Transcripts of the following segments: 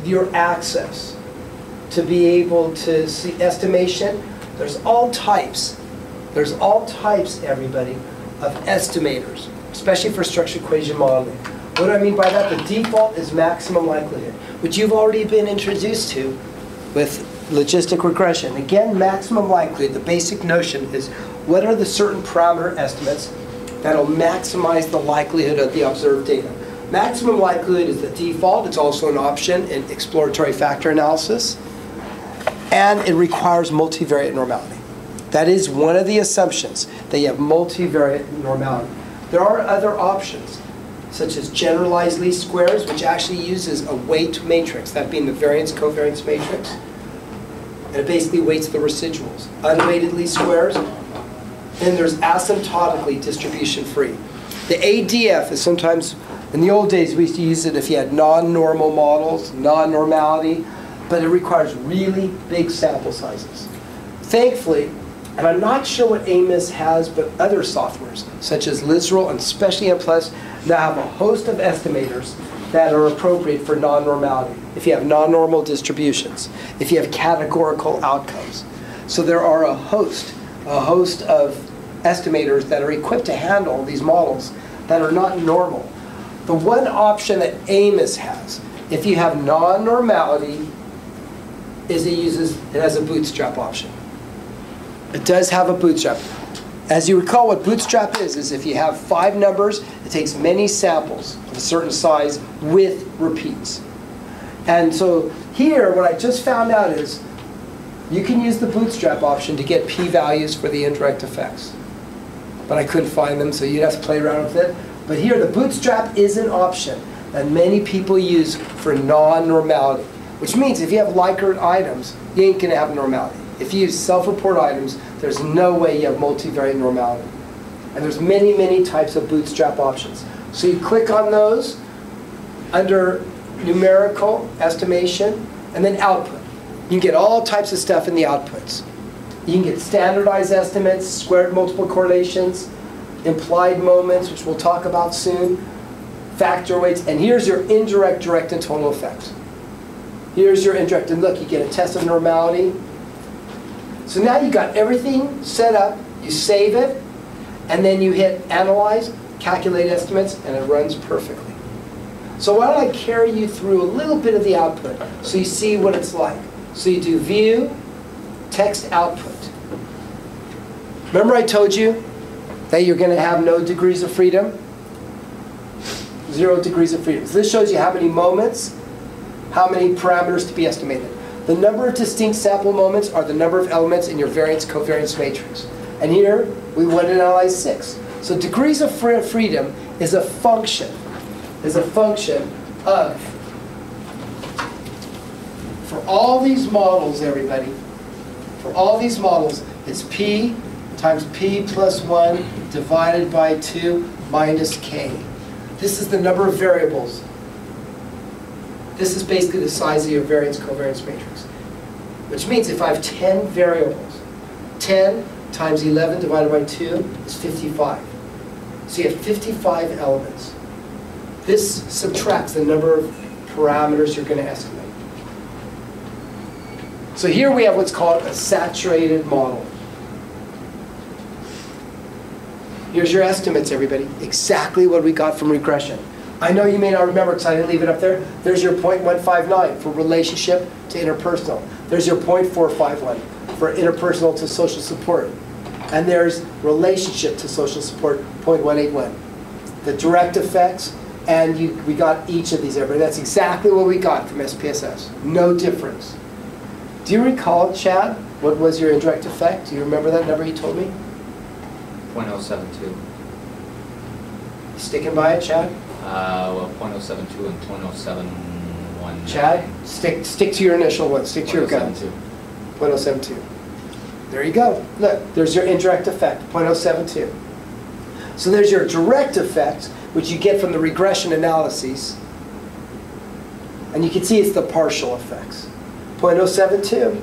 your access to be able to see estimation. There's all types. There's all types, everybody, of estimators, especially for structured equation modeling. What do I mean by that? The default is maximum likelihood, which you've already been introduced to with logistic regression. Again, maximum likelihood, the basic notion is what are the certain parameter estimates that will maximize the likelihood of the observed data. Maximum likelihood is the default. It's also an option in exploratory factor analysis. And it requires multivariate normality. That is one of the assumptions, that you have multivariate normality. There are other options, such as generalized least squares, which actually uses a weight matrix, that being the variance covariance matrix. And it basically weights the residuals. Unweighted least squares. And there's asymptotically distribution free. The ADF is sometimes, in the old days we used to use it if you had non-normal models, non-normality, but it requires really big sample sizes. Thankfully, and I'm not sure what AMIS has, but other softwares, such as Literal and especially M+, now have a host of estimators that are appropriate for non-normality. If you have non-normal distributions, if you have categorical outcomes. So there are a host of estimators that are equipped to handle these models that are not normal. The one option that AMIS has, if you have non-normality, is it has a bootstrap option. It does have a bootstrap. As you recall, what bootstrap is if you have 5 numbers, it takes many samples of a certain size with repeats. And so here, what I just found out is you can use the bootstrap option to get p-values for the indirect effects. But I couldn't find them, so you'd have to play around with it. But here, the bootstrap is an option that many people use for non-normality, which means if you have Likert items, you ain't going to have normality. If you use self-report items, there's no way you have multivariate normality. And there's many, many types of bootstrap options. So you click on those under numerical estimation and then output. You can get all types of stuff in the outputs. You can get standardized estimates, squared multiple correlations, implied moments, which we'll talk about soon, factor weights, and here's your indirect, direct, and total effects. Here's your indirect, and look, you get a test of normality. So now you got everything set up, you save it, and then you hit Analyze, Calculate Estimates, and it runs perfectly. So why don't I carry you through a little bit of the output so you see what it's like. So you do View, Text Output. Remember I told you that you're going to have no degrees of freedom? 0 degrees of freedom. So this shows you how many moments, how many parameters to be estimated. The number of distinct sample moments are the number of elements in your variance covariance matrix. And here, we want to analyze 6. So degrees of freedom is a function of, for all these models, everybody, for all these models, it's P times P plus 1 divided by 2 minus K. This is the number of variables. This is basically the size of your variance covariance matrix. Which means if I have 10 variables, 10 times 11 divided by 2 is 55. So you have 55 elements. This subtracts the number of parameters you're going to estimate. So here we have what's called a saturated model. Here's your estimates, everybody. Exactly what we got from regression. I know you may not remember because I didn't leave it up there. There's your 0.159 for relationship to interpersonal. There's your 0.451 for interpersonal to social support. And there's relationship to social support, 0.181. The direct effects, and we got each of these, everybody. That's exactly what we got from SPSS. No difference. Do you recall, Chad, what was your indirect effect? Do you remember that number you told me? 0.072. Sticking by it, Chad? Well, 0.072 and 0.071. Chad, stick to your initial one. Stick to your gut. 0.072. There you go. Look, there's your indirect effect, 0.072. So there's your direct effect, which you get from the regression analyses. And you can see it's the partial effects, 0.072.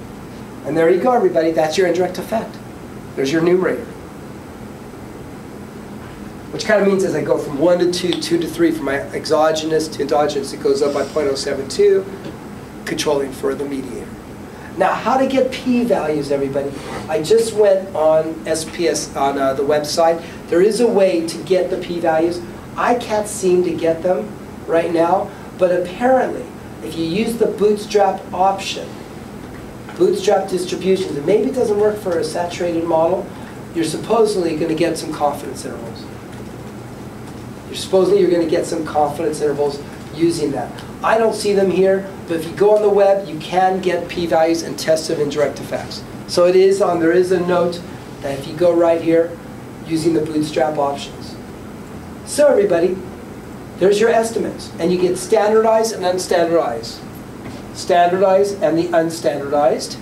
And there you go, everybody. That's your indirect effect. There's your numerator. Which kind of means as I go from 1 to 2, 2 to 3, from my exogenous to endogenous, it goes up by 0.072. controlling for the mediator. Now, how to get p-values, everybody? I just went on SPS, on the website. There is a way to get the p-values. I can't seem to get them right now, but apparently, if you use the bootstrap option, bootstrap distributions, and maybe it doesn't work for a saturated model, you're supposedly going to get some confidence intervals. You're going to get some confidence intervals using that. I don't see them here, but if you go on the web, you can get p-values and tests of indirect effects. So it is on, there is a note that if you go right here, using the bootstrap options. So everybody, there's your estimates. And you get standardized and unstandardized. Standardized and the unstandardized.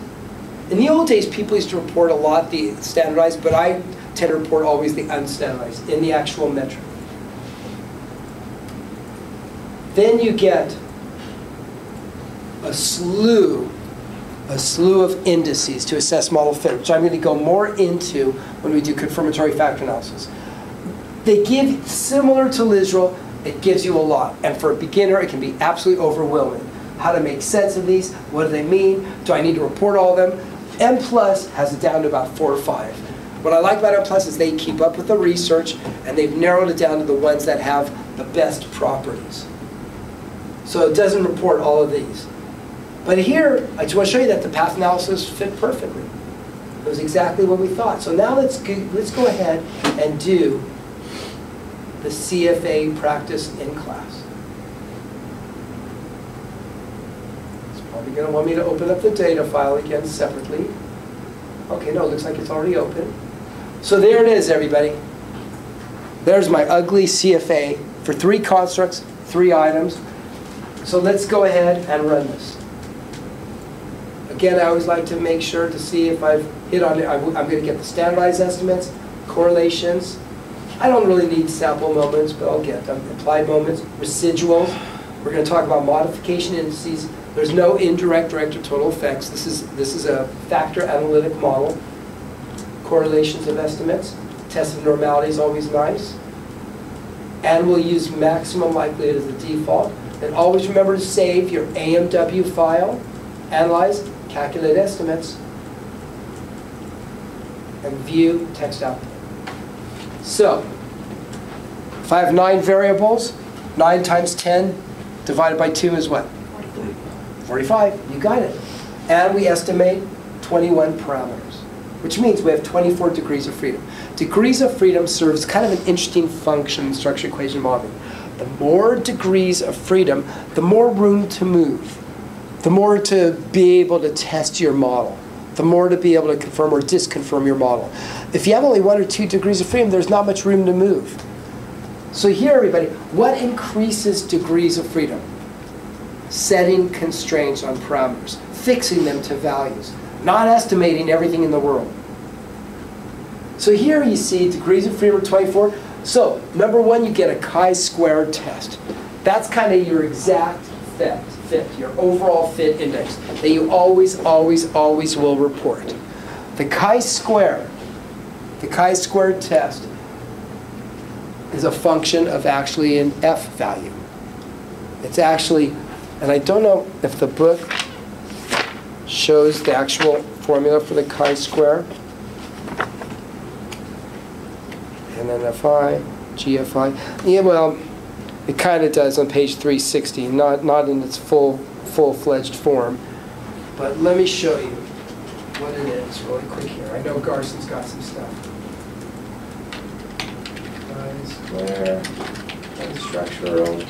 In the old days, people used to report a lot the standardized, but I tend to report always the unstandardized in the actual metric. Then you get a slew of indices to assess model fit, which I'm going to go more into when we do confirmatory factor analysis. They give, similar to Lisrel, it gives you a lot. And for a beginner, it can be absolutely overwhelming. How to make sense of these, what do they mean, do I need to report all of them? M+ has it down to about 4 or 5. What I like about M+ is they keep up with the research, and they've narrowed it down to the ones that have the best properties. So it doesn't report all of these. But here, I just want to show you that the path analysis fit perfectly. It was exactly what we thought. So now let's go ahead and do the CFA practice in class. It's probably going to want me to open up the data file again separately. Okay, no, it looks like it's already open. So there it is, everybody. There's my ugly CFA for 3 constructs, 3 items. So let's go ahead and run this. Again, I always like to make sure to see if I've hit on it. I'm going to get the standardized estimates, correlations. I don't really need sample moments, but I'll get them. Applied moments, residuals. We're going to talk about modification indices. There's no indirect, direct, or total effects. This is a factor analytic model. Correlations of estimates. Test of normality is always nice. And we'll use maximum likelihood as the default. And always remember to save your AMW file, analyze, calculate estimates, and view text output. So, if I have 9 variables, 9 times 10 divided by 2 is what? 45. You got it. And we estimate 21 parameters, which means we have 24 degrees of freedom. Degrees of freedom serves kind of an interesting function in structure equation modeling. The more degrees of freedom, the more room to move, the more to be able to test your model, the more to be able to confirm or disconfirm your model. If you have only 1 or 2 degrees of freedom, there's not much room to move. So here, everybody, what increases degrees of freedom? Setting constraints on parameters, fixing them to values, not estimating everything in the world. So here you see degrees of freedom are 24. So, number 1, you get a chi-square test. That's kind of your exact fit, your overall fit index that you always, always, always will report. The chi-square test is a function of actually an F value. It's actually, and I don't know if the book shows the actual formula for the chi-square. And then Fi, GFI. Yeah, well, it kind of does on page 360, not in its full-fledged form. But let me show you what it is really quick here. I know Garson's got some stuff. Chi-square and structural.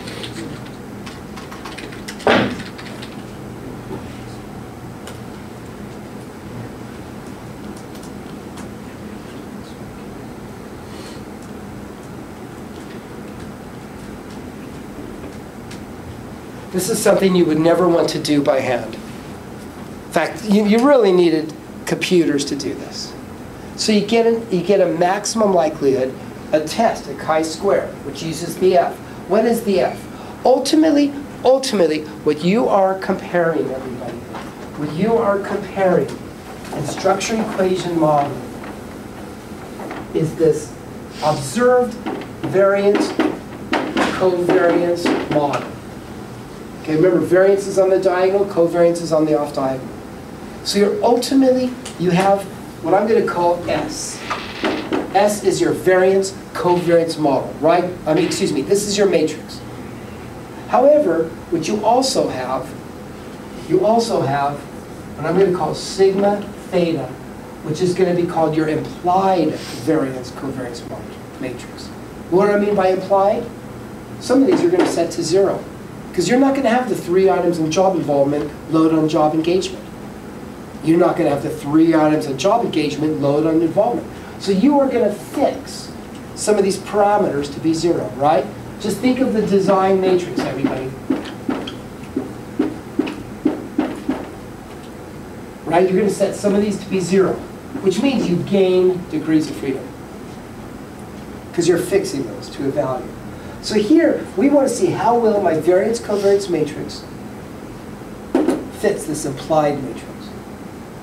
This is something you would never want to do by hand. In fact, you really needed computers to do this. So you get a maximum likelihood, a test, a chi-square, which uses the F. What is the F? Ultimately, what you are comparing, everybody, what you are comparing in structure equation modeling is this observed variance covariance model. Okay, remember, variance is on the diagonal, covariance is on the off diagonal. So you're ultimately, you have what I'm going to call S. S is your variance covariance model, right? Excuse me, this is your matrix. However, what you also have what I'm going to call sigma theta, which is going to be called your implied variance covariance matrix. What do I mean by implied? Some of these you're going to set to 0, because you're not going to have the 3 items in job involvement load on job engagement. You're not going to have the 3 items in job engagement load on involvement. So you are going to fix some of these parameters to be 0, right? Just think of the design matrix, everybody. Right? You're going to set some of these to be 0, which means you gain degrees of freedom, because you're fixing those to a value. So here, we want to see how well my variance covariance matrix fits this implied matrix.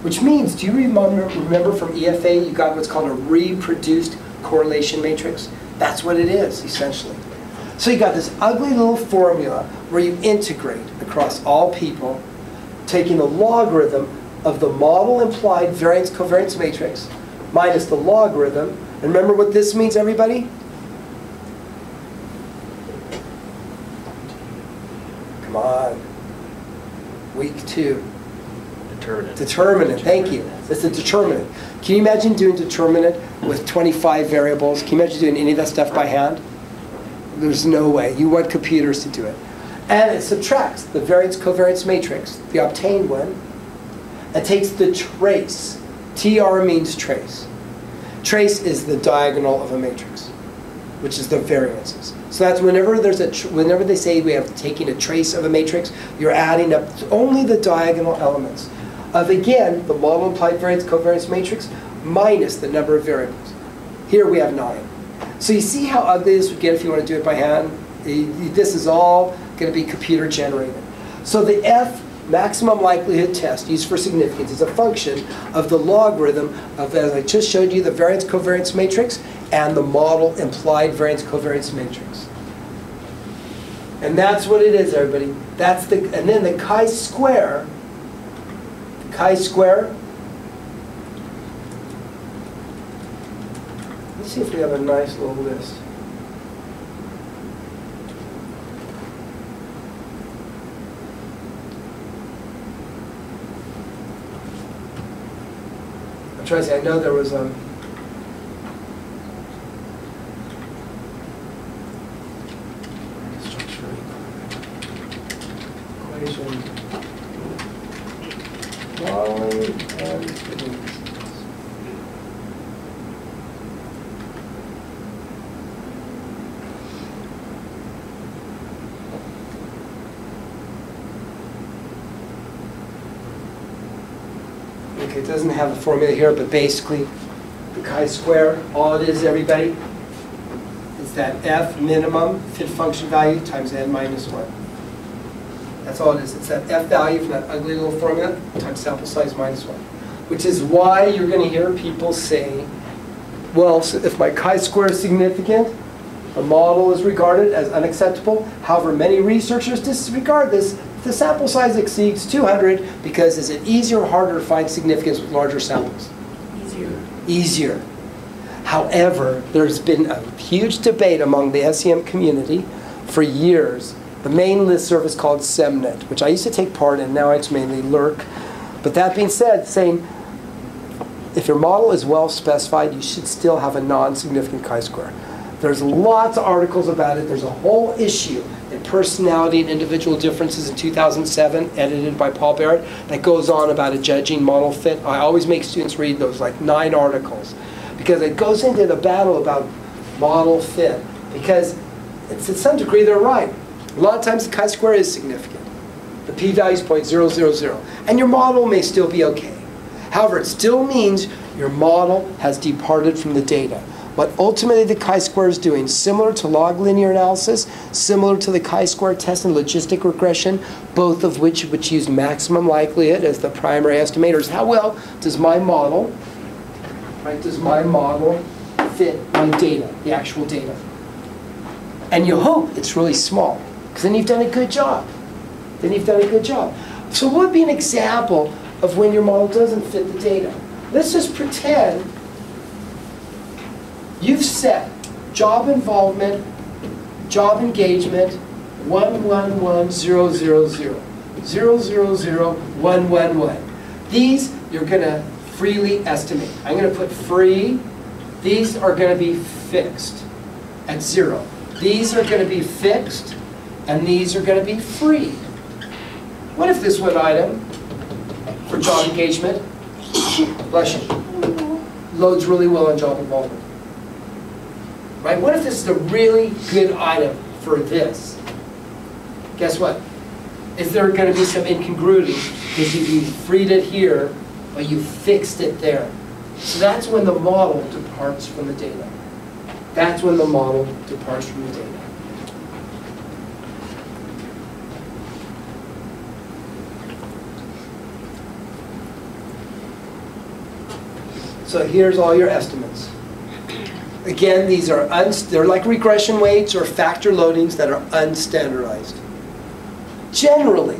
Which means, do you remember from EFA, you got what's called a reproduced correlation matrix? That's what it is, essentially. So you got this ugly little formula where you integrate across all people, taking the logarithm of the model implied variance covariance matrix minus the logarithm. And remember what this means, everybody? Come on. Week 2. Determinant. Determinant, thank you. It's a determinant. Can you imagine doing determinant with 25 variables? Can you imagine doing any of that stuff by hand? There's no way. You want computers to do it. And it subtracts the variance covariance matrix, the obtained one, and takes the trace. TR means trace. Trace is the diagonal of a matrix, which is the variances. So that's whenever whenever they say we have taking a trace of a matrix, you're adding up only the diagonal elements of, again, the model implied variance covariance matrix minus the number of variables. Here we have 9. So you see how ugly this would get if you want to do it by hand? This is all going to be computer generated. So the F maximum likelihood test used for significance is a function of the logarithm of, as I just showed you, the variance covariance matrix and the model implied variance covariance matrix. And that's what it is, everybody. That's the, and then the chi-square, let's see if we have a nice little list. I'm trying to say, I know there was equation, modeling, and significance. Okay, it doesn't have the formula here, but basically the chi-square, all it is, everybody, is that F minimum fit function value times n minus 1. That's all it is. It's that F value from that ugly little formula times sample size minus 1. Which is why you're going to hear people say, well, so if my chi-square is significant, a model is regarded as unacceptable. However, many researchers disregard this. The sample size exceeds 200 because is it easier or harder to find significance with larger samples? Easier. Easier. However, there's been a huge debate among the SEM community for years. The main listserv is called SEMnet, which I used to take part in. Now it's mainly Lurk. But that being said, saying if your model is well specified, you should still have a non-significant chi-square. There's lots of articles about it. There's a whole issue in Personality and Individual Differences in 2007, edited by Paul Barrett, that goes on about a judging model fit. I always make students read those, like 9 articles, because it goes into the battle about model fit. Because it's, to some degree, they're right. A lot of times the chi-square is significant. The p-value is 0.000. And your model may still be okay. However, it still means your model has departed from the data. What ultimately the chi-square is doing, similar to log linear analysis, similar to the chi-square test and logistic regression, both of which use maximum likelihood as the primary estimator, is how well does my model, right, does my model fit my data, the actual data. And you hope it's really small, because then you've done a good job. then you've done a good job. So what would be an example of when your model doesn't fit the data? Let's just pretend you've set job involvement, job engagement, 111,000, 000,111. These you're going to freely estimate. I'm going to put free. These are going to be fixed at 0. These are going to be fixed, and these are going to be free. What if this one item for job engagement, bless you, loads really well on job involvement? Right? What if this is a really good item for this? Guess what? Is there going to be some incongruity because you freed it here, but you fixed it there? So that's when the model departs from the data. That's when the model departs from the data. So here's all your estimates. Again, these are they're like regression weights or factor loadings that are unstandardized. Generally,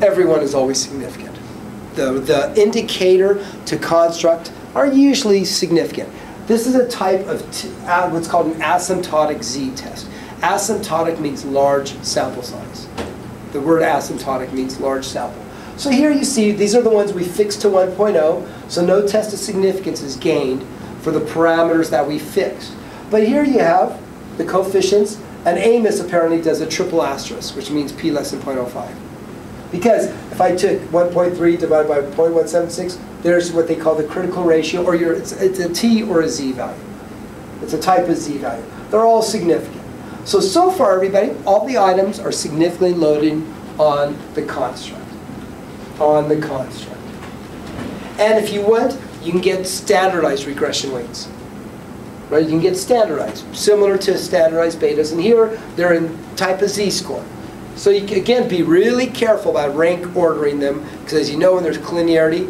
everyone is always significant. The indicator to construct are usually significant. This is a type of what's called an asymptotic z-test. Asymptotic means large sample size. The word asymptotic means large sample. So here you see, these are the ones we fixed to 1.0, so no test of significance is gained for the parameters that we fixed. But here you have the coefficients, and Amos apparently does a triple asterisk, which means p less than 0.05. Because if I took 1.3 divided by 0.176, there's what they call the critical ratio, or it's a t or a z value. It's a type of z value. They're all significant. So far, everybody, all the items are significantly loaded on the construct. On the construct. And if you want, you can get standardized regression weights. Right? You can get standardized, similar to standardized betas. And here, they're in type of z-score. So you can, again, be really careful about rank ordering them, because as you know, when there's collinearity,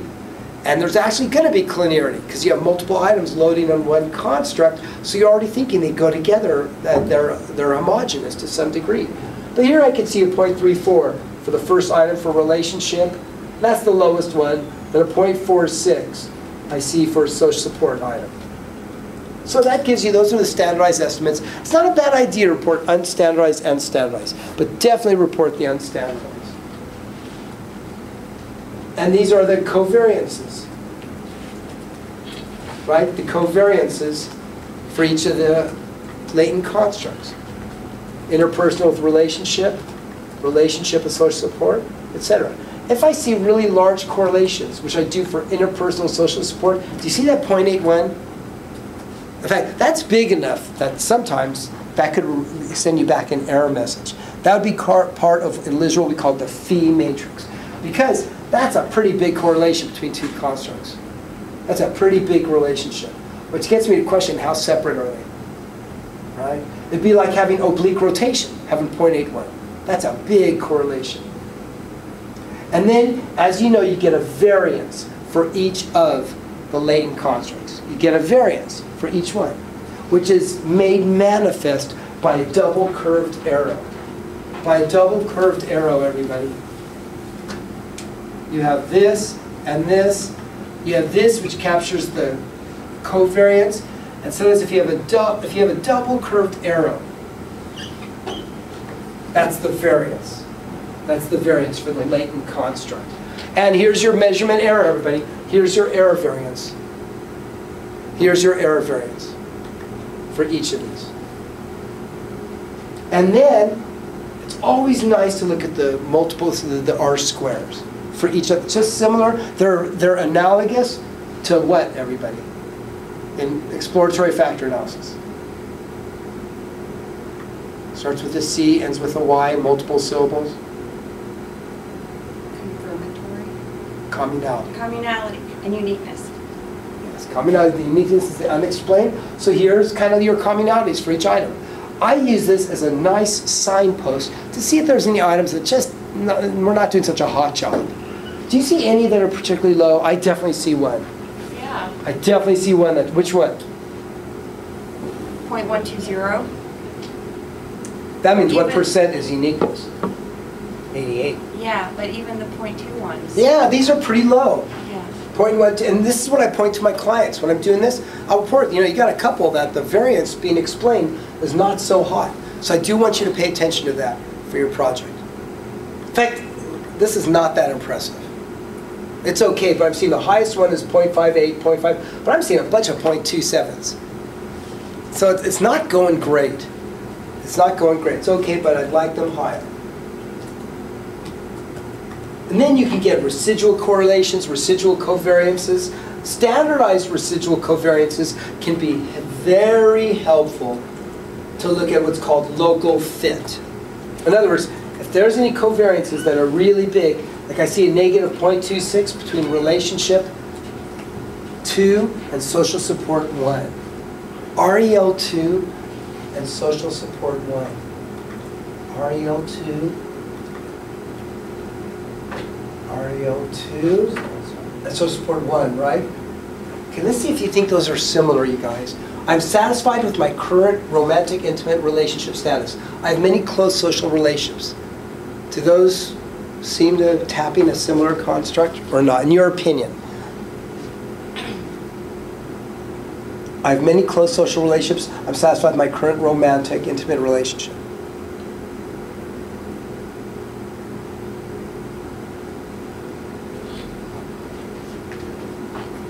and there's actually going to be collinearity, because you have multiple items loading on one construct, so you're already thinking they go together, that they're homogeneous to some degree. But here I can see a 0.34 for the first item for relationship. That's the lowest one. Then a 0.46 I see for a social support item. So that gives you, those are the standardized estimates. It's not a bad idea to report unstandardized and standardized, but definitely report the unstandardized. And these are the covariances, right? The covariances for each of the latent constructs. Interpersonal with relationship with social support, etc. If I see really large correlations, which I do for interpersonal social support, do you see that 0.81? In fact, that's big enough that sometimes that could send you back an error message. That would be part of, in Literal, we call it the phi matrix. Because that's a pretty big correlation between two constructs. That's a pretty big relationship. Which gets me to question, how separate are they? Right? It'd be like having oblique rotation, having 0.81. That's a big correlation. And then, as you know, you get a variance for each of the latent constructs. You get a variance for each one, which is made manifest by a double curved arrow. By a double curved arrow, everybody. You have this and this. You have this, which captures the covariance. And sometimes if you have a double curved arrow, that's the variance. That's the variance for the latent construct. And here's your measurement error, everybody. Here's your error variance. Here's your error variance for each of these. And then, it's always nice to look at the multiples of the R squares for each of them. Just similar. They're analogous to what, everybody? In exploratory factor analysis. Starts with a C, ends with a Y, multiple syllables. Communality. Communality and uniqueness. Yes, communality, the uniqueness is the unexplained. So here's kind of your communalities for each item. I use this as a nice signpost to see if there's any items that we're not doing such a hot job. Do you see any that are particularly low? I definitely see one. Yeah. I definitely see one which one? 0.120. That means what Even- % is uniqueness? 88. Yeah, but even the 0.2 ones. Yeah, these are pretty low. Yeah. Point one, and this is what I point to my clients when I'm doing this. I'll report, you got a couple that the variance being explained is not so hot. So I do want you to pay attention to that for your project. In fact, this is not that impressive. It's okay, but I'm seeing the highest one is 0.58, 0.5, but I'm seeing a bunch of 0.27s. So it's not going great. It's not going great. It's okay, but I'd like them higher. And then you can get residual correlations, residual covariances. Standardized residual covariances can be very helpful to look at what's called local fit. In other words, if there's any covariances that are really big, like I see a negative 0.26 between relationship 2 and social support 1. REL2 and social support 1. REL2, REL2, and social support 1, right? Okay, let's see if you think those are similar, you guys. I'm satisfied with my current romantic, intimate relationship status. I have many close social relationships. Do those seem to tapping a similar construct or not, in your opinion? I have many close social relationships. I'm satisfied with my current romantic, intimate relationship.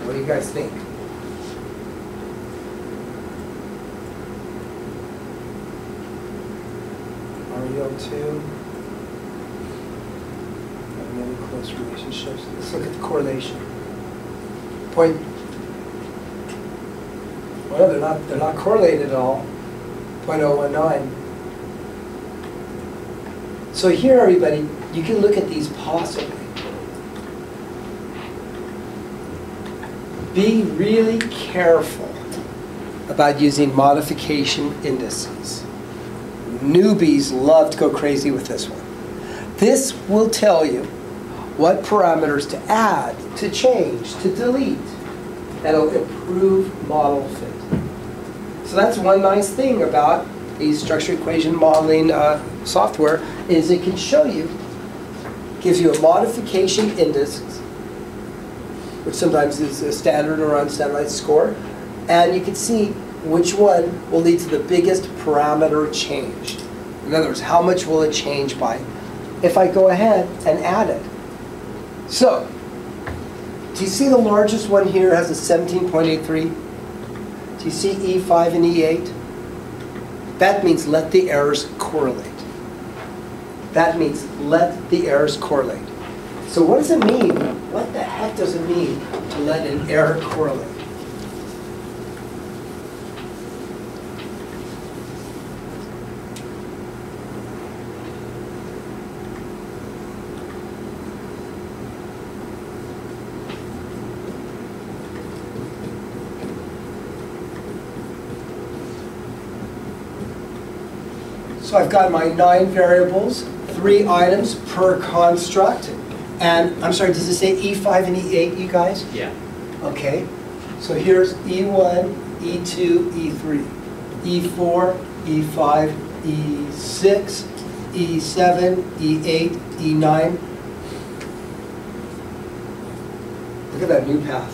What do you guys think? REL2. Many close relationships. Let's look at the correlation. Point. Well, they're not correlated at all. 0.019. So here, everybody, you can look at these possibly. Be really careful about using modification indices. Newbies love to go crazy with this one. This will tell you what parameters to add, to change, to delete. That'll improve model fit. So that's one nice thing about these structured equation modeling software is it can show you, gives you a modification index, which sometimes is a standard or unstandardized score, and you can see which one will lead to the biggest parameter change. In other words, how much will it change by if I go ahead and add it. So, do you see the largest one here has a 17.83? Do you see E5 and E8? That means let the errors correlate. That means let the errors correlate. So what does it mean? What the heck does it mean to let an error correlate? So I've got my 9 variables, 3 items per construct. And I'm sorry, does it say E5 and E8, you guys? Yeah. Okay. So here's E1, E2, E3, E4, E5, E6, E7, E8, E9. Look at that new path.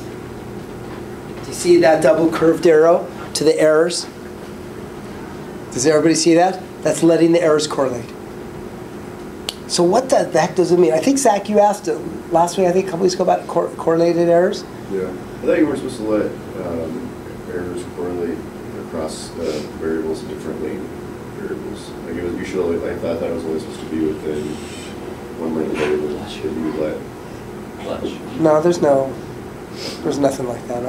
Do you see that double curved arrow to the errors? Does everybody see that? That's letting the errors correlate. So what the heck does it mean? I think, Zach, you asked last week, I think a couple weeks ago, about correlated errors. Yeah. I thought you weren't supposed to let errors correlate across variables and different lane variables. Like it was, you should only, I thought that was only supposed to be within one lane variable that you would let. Clutch. No, there's nothing like that.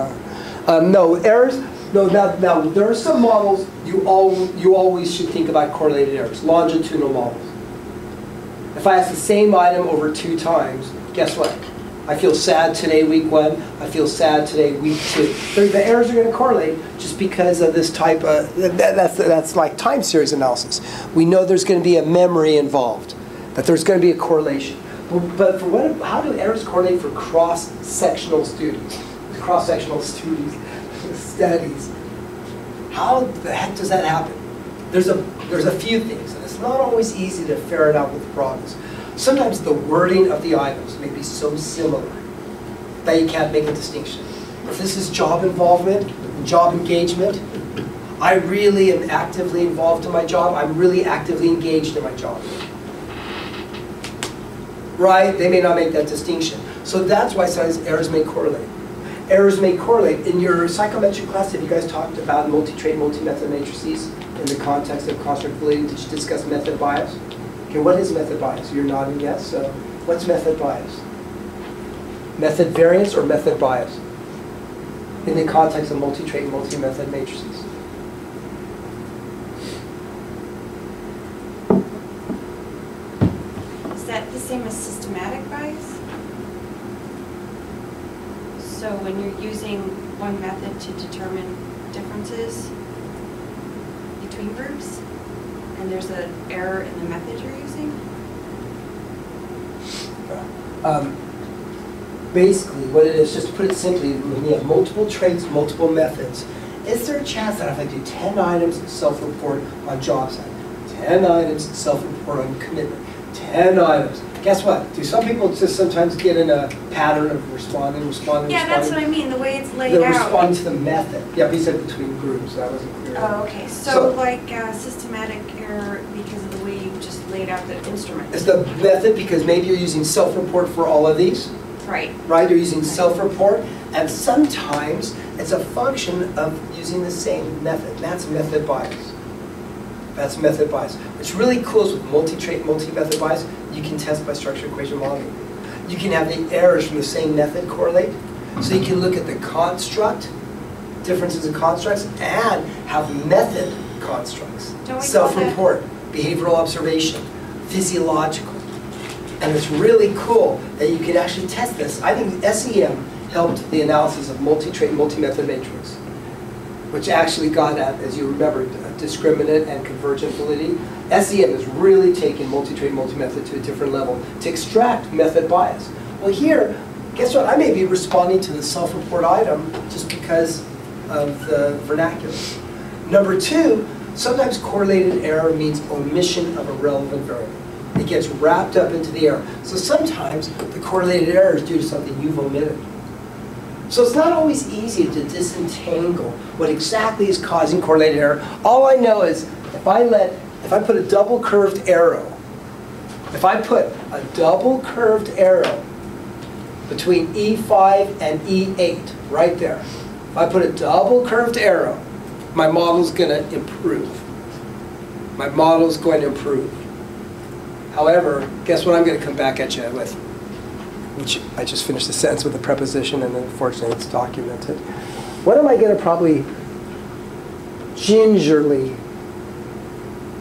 No, errors. No, now there are some models you always should think about correlated errors. Longitudinal models. If I ask the same item over 2 times, guess what? I feel sad today, week 1. I feel sad today, week 2. The errors are going to correlate just because of this type of, that's like time series analysis. We know there's going to be a memory involved, that there's going to be a correlation. But for how do errors correlate for cross-sectional students? Cross-sectional studies. How the heck does that happen? There's a few things, and it's not always easy to ferret out with problems. Sometimes the wording of the items may be so similar that you can't make a distinction. If this is job involvement, job engagement, I really am actively involved in my job. I'm really actively engaged in my job. Right? They may not make that distinction. So that's why sometimes errors may correlate. Errors may correlate. In your psychometric class, have you guys talked about multi-trait, multi-method matrices in the context of construct validity? Did you discuss method bias? Okay, what is method bias? You're nodding yes. So what's method bias? Method variance or method bias? In the context of multi-trait, multi-method matrices. Is that the same as systematic bias? So when you're using one method to determine differences between groups, and there's an error in the method you're using? Basically, what it is, just to put it simply, when you have multiple traits, multiple methods, is there a chance that if I do 10 items self-report on job site, 10 items self-report on commitment, 10 items, guess what? Do some people just sometimes get in a pattern of responding? Yeah, that's what I mean, the way it's laid They're out. responding to the method. Yeah, but you said between groups, that wasn't clear. Oh, okay. So like systematic error because of the way you just laid out the instrument. It's the method because maybe you're using self-report for all of these. Right. Right, you're using self-report, and sometimes it's a function of using the same method. That's method bias. That's method bias. What's really cool is with multi-trait, multi-method bias, you can test by structured equation modeling. You can have the errors from the same method correlate, so you can look at the construct, differences in constructs, and have method constructs. Self-report, behavioral observation, physiological. And it's really cool that you can actually test this. I think SEM helped the analysis of multi-trait, multi-method matrix, which actually got at, as you remember, discriminant and convergent validity. SEM has really taken multi-trait, multi-method to a different level to extract method bias. Well here, guess what? I may be responding to the self-report item just because of the vernacular. Number two, sometimes correlated error means omission of a relevant variable. It gets wrapped up into the error. So sometimes the correlated error is due to something you've omitted. So it's not always easy to disentangle what exactly is causing correlated error. All I know is if I put a double curved arrow, if I put a double curved arrow between E5 and E8, right there, if I put a double curved arrow, my model's going to improve. My model's going to improve. However, guess what I'm going to come back at you with? Which I just finished the sentence with a preposition, and unfortunately it's documented. What am I going to probably gingerly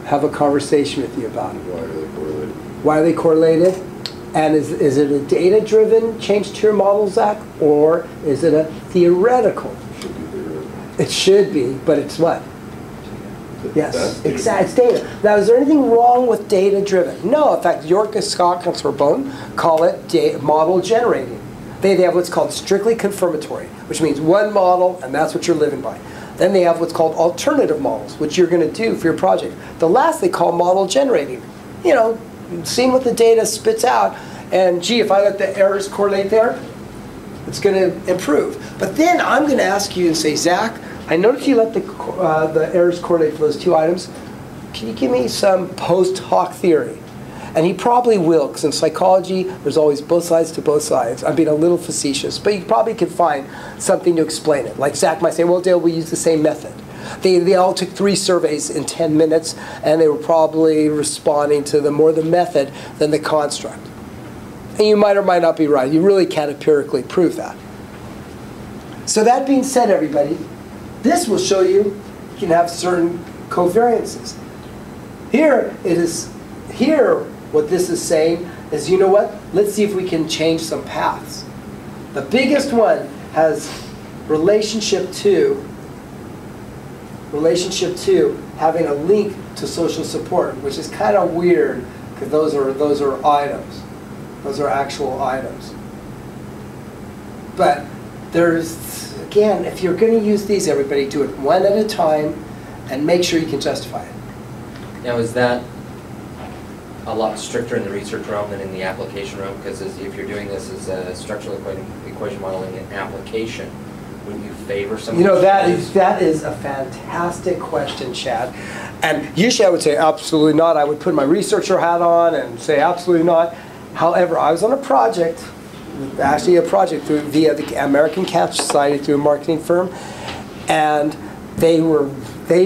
have a conversation with you about? Why are they correlated? Why are they correlated? And is it a data-driven change to your model, Zach, or is it a theoretical? It should be theoretical. It should be, but it's what? Yes, That's exactly. It's data. Now, is there anything wrong with data-driven? No. In fact, York, Scott, and Sorbonne call it model generating. They have what's called strictly confirmatory, which means one model, and that's what you're living by. Then they have what's called alternative models, which you're going to do for your project. The last they call model generating. You know, seeing what the data spits out, and gee, if I let the errors correlate there, it's going to improve. But then I'm going to ask you and say, Zach, I noticed you let the errors correlate for those two items. Can you give me some post hoc theory? And he probably will, because in psychology, there's always both sides to both sides. I'm being a little facetious, but you probably could find something to explain it. Like Zach might say, well, Dale, we use the same method. They all took 3 surveys in 10 minutes, and they were probably responding to more the method than the construct. And you might or might not be right. You really can't empirically prove that. So that being said, everybody, this will show you can have certain covariances. Here, what this is saying is, you know what? Let's see if we can change some paths. The biggest one has relationship 2 having a link to social support, which is kind of weird because those are items. Those are actual items. But there's, again, if you're going to use these, everybody do it one at a time and make sure you can justify it. Now, is that a lot stricter in the research realm than in the application realm? Because if you're doing this as a structural equation modeling in application, wouldn't you favor some? You know, that is a fantastic question, Chad. And usually I would say absolutely not. I would put my researcher hat on and say absolutely not. However, I was on a project, actually a project via the American Cancer Society through a marketing firm, and they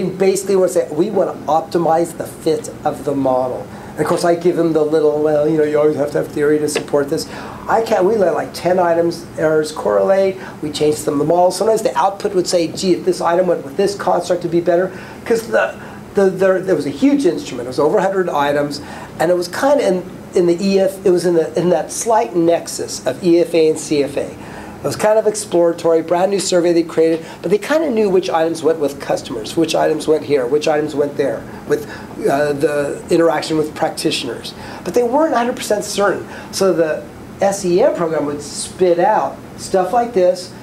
basically want to say, we want to optimize the fit of the model. And of course, I give them the little, well, you know, you always have to have theory to support this. We let like 10 items, errors correlate. We change some of the models. Sometimes the output would say, gee, if this item went with this construct, it'd be better. Because there was a huge instrument. It was over 100 items. And it was kind of in the EF, it was in that slight nexus of EFA and CFA. It was kind of exploratory, brand new survey they created, but they kind of knew which items went with customers, which items went here, which items went there, with the interaction with practitioners. But they weren't 100% certain. So the SEM program would spit out stuff like this,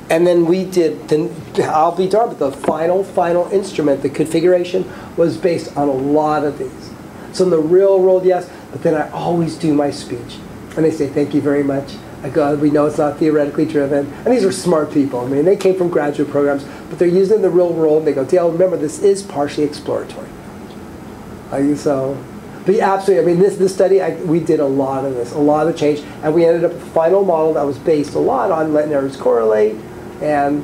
and then we did, I'll be darned, but the final instrument, the configuration, was based on a lot of these. So in the real world, yes, but then I always do my speech. And they say, thank you very much. I go, we know it's not theoretically driven. And these are smart people. I mean, they came from graduate programs, but they're using it in the real world. They go, Dale, remember, this is partially exploratory. But yeah, absolutely. I mean, this study, we did a lot of this, a lot of change. And we ended up with a final model that was based a lot on letting errors correlate and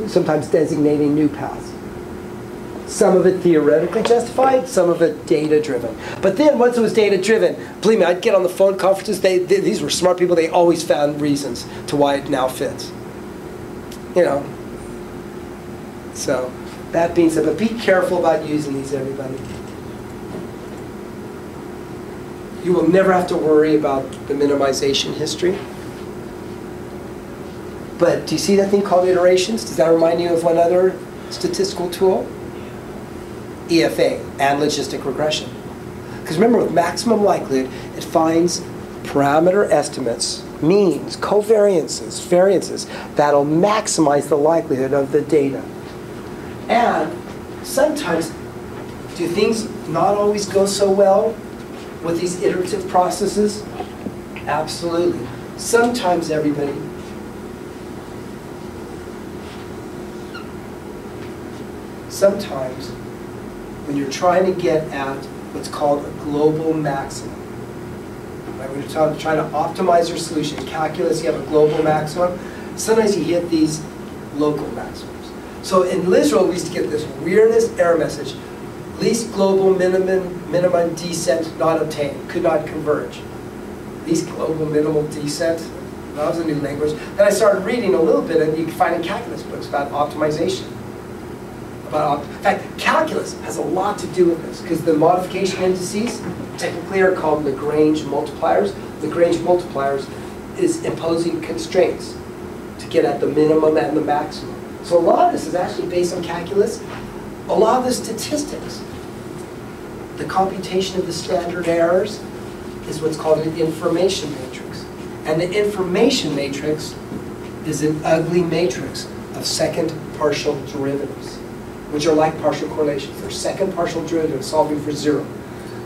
sometimes designating new paths. Some of it theoretically justified, some of it data-driven. But then once it was data-driven, believe me, I'd get on the phone conferences. These were smart people. They always found reasons to why it now fits. You know. So that being said, but be careful about using these, everybody. You will never have to worry about the minimization history. But do you see that thing called iterations? Does that remind you of one other statistical tool? EFA and logistic regression. Because remember, with maximum likelihood, it finds parameter estimates, means, covariances, variances, that'll maximize the likelihood of the data. And sometimes, do things not always go so well with these iterative processes? Absolutely. Sometimes, everybody, sometimes, when you're trying to get at what's called a global maximum, right? When you're trying to optimize your solution, calculus, you have a global maximum. Sometimes you hit these local maximums. So in Literal, we used to get this weirdest error message: least global minimum descent not obtained, could not converge. Least global minimal descent. That was a new language. Then I started reading a little bit, and you can find in calculus books about optimization. In fact, calculus has a lot to do with this, because the modification indices technically are called Lagrange multipliers. Lagrange multipliers is imposing constraints to get at the minimum and the maximum. So a lot of this is actually based on calculus. A lot of the statistics, the computation of the standard errors, is what's called an information matrix. And the information matrix is an ugly matrix of second partial derivatives, which are like partial correlations. They're second partial derivatives solving for zero.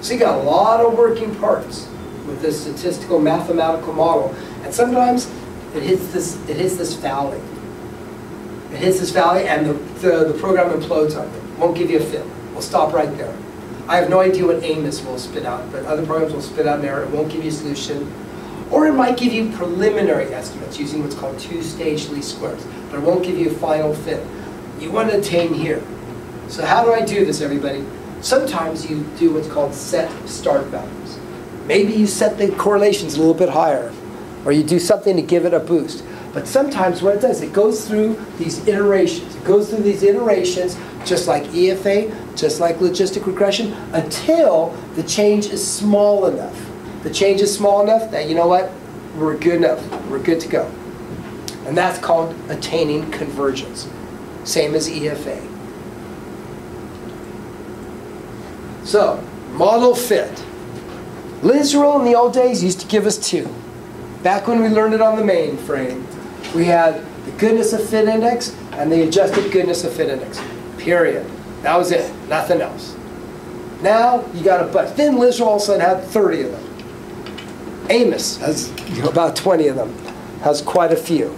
So you got a lot of working parts with this statistical mathematical model. And sometimes it hits this valley. It hits this valley, and the program implodes on it. Won't give you a fit. We'll stop right there. I have no idea what AMOS will spit out, but other programs will spit out an error. It won't give you a solution. Or it might give you preliminary estimates using what's called two-stage least squares, but it won't give you a final fit. You want to attain here. So how do I do this, everybody? Sometimes you do what's called set start values. Maybe you set the correlations a little bit higher, or you do something to give it a boost. But sometimes what it does, it goes through these iterations. It goes through these iterations, just like EFA, just like logistic regression, until the change is small enough. The change is small enough that, you know what, we're good enough. We're good to go. And that's called attaining convergence. Same as EFA. So, model fit. Literal in the old days used to give us two. Back when we learned it on the mainframe, we had the goodness of fit index and the adjusted goodness of fit index. Period. That was it. Nothing else. Now you got a bunch. Then Lister all of a sudden had 30 of them. Amos has about 20 of them, has quite a few.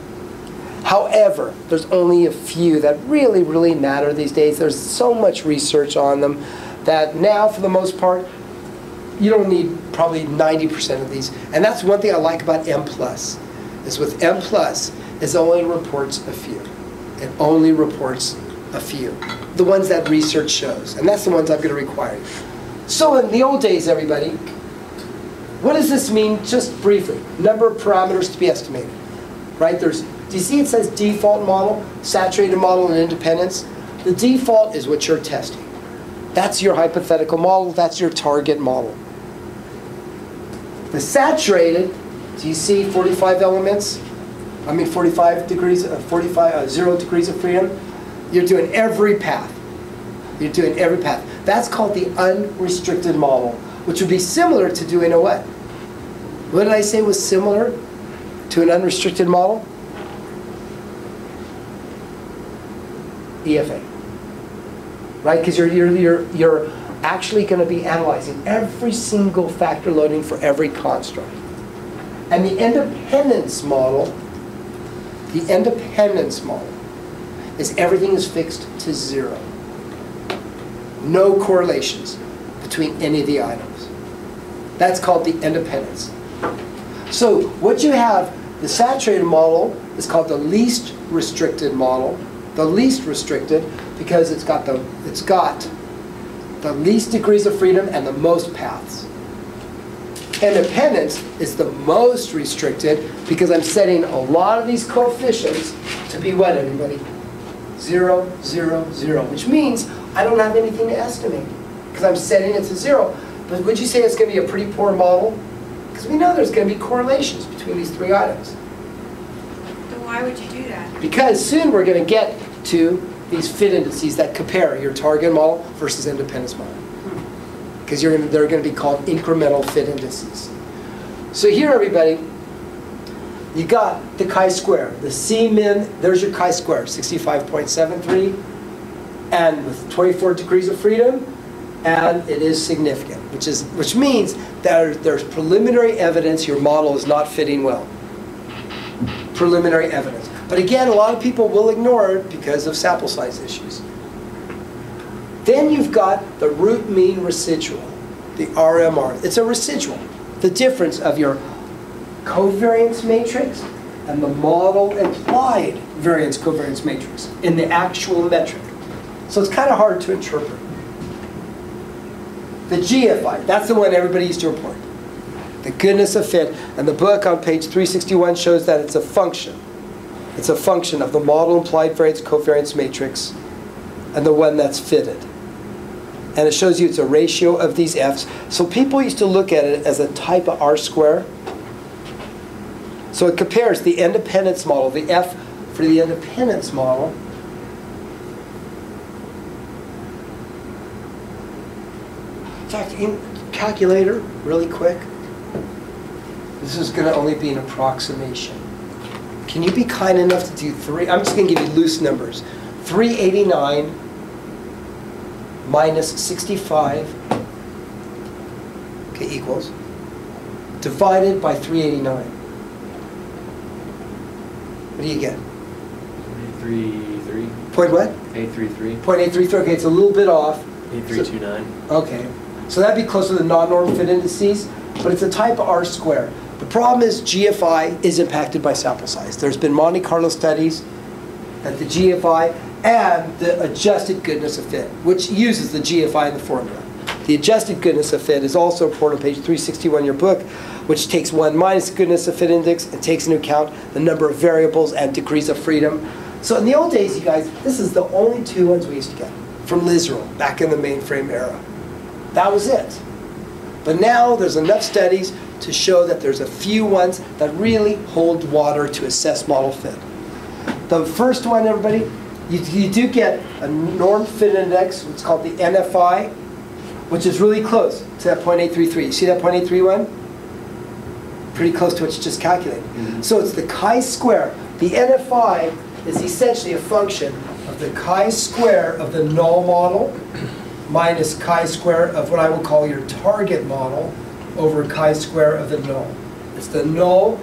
However, there's only a few that really, really matter these days. There's so much research on them that now, for the most part, you don't need probably 90% of these. And that's one thing I like about M+, is with M+, it only reports a few. It only reports a few. The ones that research shows. And that's the ones I'm going to require. So in the old days, everybody, what does this mean, just briefly? Number of parameters to be estimated. Right? Do you see it says default model, saturated model, and independence? The default is what you're testing. That's your hypothetical model. That's your target model. The saturated, do you see 45 elements? I mean 45 degrees, 0 degrees of freedom? You're doing every path. You're doing every path. That's called the unrestricted model, which would be similar to doing a what? What did I say was similar to an unrestricted model? EFA. Right? Because you're actually going to be analyzing every single factor loading for every construct. And the independence model is everything is fixed to 0. No correlations between any of the items. That's called the independence. So what you have, the saturated model is called the least restricted model. The least restricted because it's got the least degrees of freedom and the most paths. Independence is the most restricted because I'm setting a lot of these coefficients to be what, everybody? 0, 0, 0, which means I don't have anything to estimate because I'm setting it to 0. But would you say it's going to be a pretty poor model? Because we know there's going to be correlations between these three items. Then why would you do that? Because soon we're going to get to these fit indices that compare your target model versus independence model. Because they're going to be called incremental fit indices. So here, everybody, you got the chi-square. The C-min, there's your chi-square, 65.73, and with 24 degrees of freedom, and it is significant, which means that there's preliminary evidence your model is not fitting well. Preliminary evidence. But again, a lot of people will ignore it because of sample size issues. Then you've got the root mean residual, the RMR. It's a residual. The difference of your covariance matrix and the model implied variance covariance matrix in the actual metric. So it's kind of hard to interpret. The GFI, that's the one everybody used to report. The goodness of fit. And the book on page 361 shows that it's a function. It's a function of the model implied variance covariance matrix and the one that's fitted. And it shows you it's a ratio of these F's. So people used to look at it as a type of R square. So it compares the independence model, the F for the independence model. In fact, in calculator, really quick, this is going to only be an approximation. Can you be kind enough to do 3? I'm just going to give you loose numbers. 389 minus 65, okay, equals, divided by 389. What do you get? 833. Point what? 833. 0.833. Okay, it's a little bit off. 8329. Okay, so that'd be closer to the non-norm fit indices, but it's a type of R square. The problem is GFI is impacted by sample size. There's been Monte Carlo studies that the GFI and the adjusted goodness of fit, which uses the GFI in the formula. The adjusted goodness of fit is also reported on page 361 in your book, which takes 1 minus goodness of fit index and takes into account the number of variables and degrees of freedom. So in the old days, you guys, this is the only 2 ones we used to get from Lister back in the mainframe era. That was it. But now there's enough studies to show that there's a few ones that really hold water to assess model fit. The first one, everybody, you do get a norm fit index, it's called the NFI, which is really close to that 0.833. You see that 0.831? Pretty close to what you just calculated. Mm-hmm. So it's the chi-square. The NFI is essentially a function of the chi-square of the null model minus chi-square of what I will call your target model over chi-square of the null. It's the null,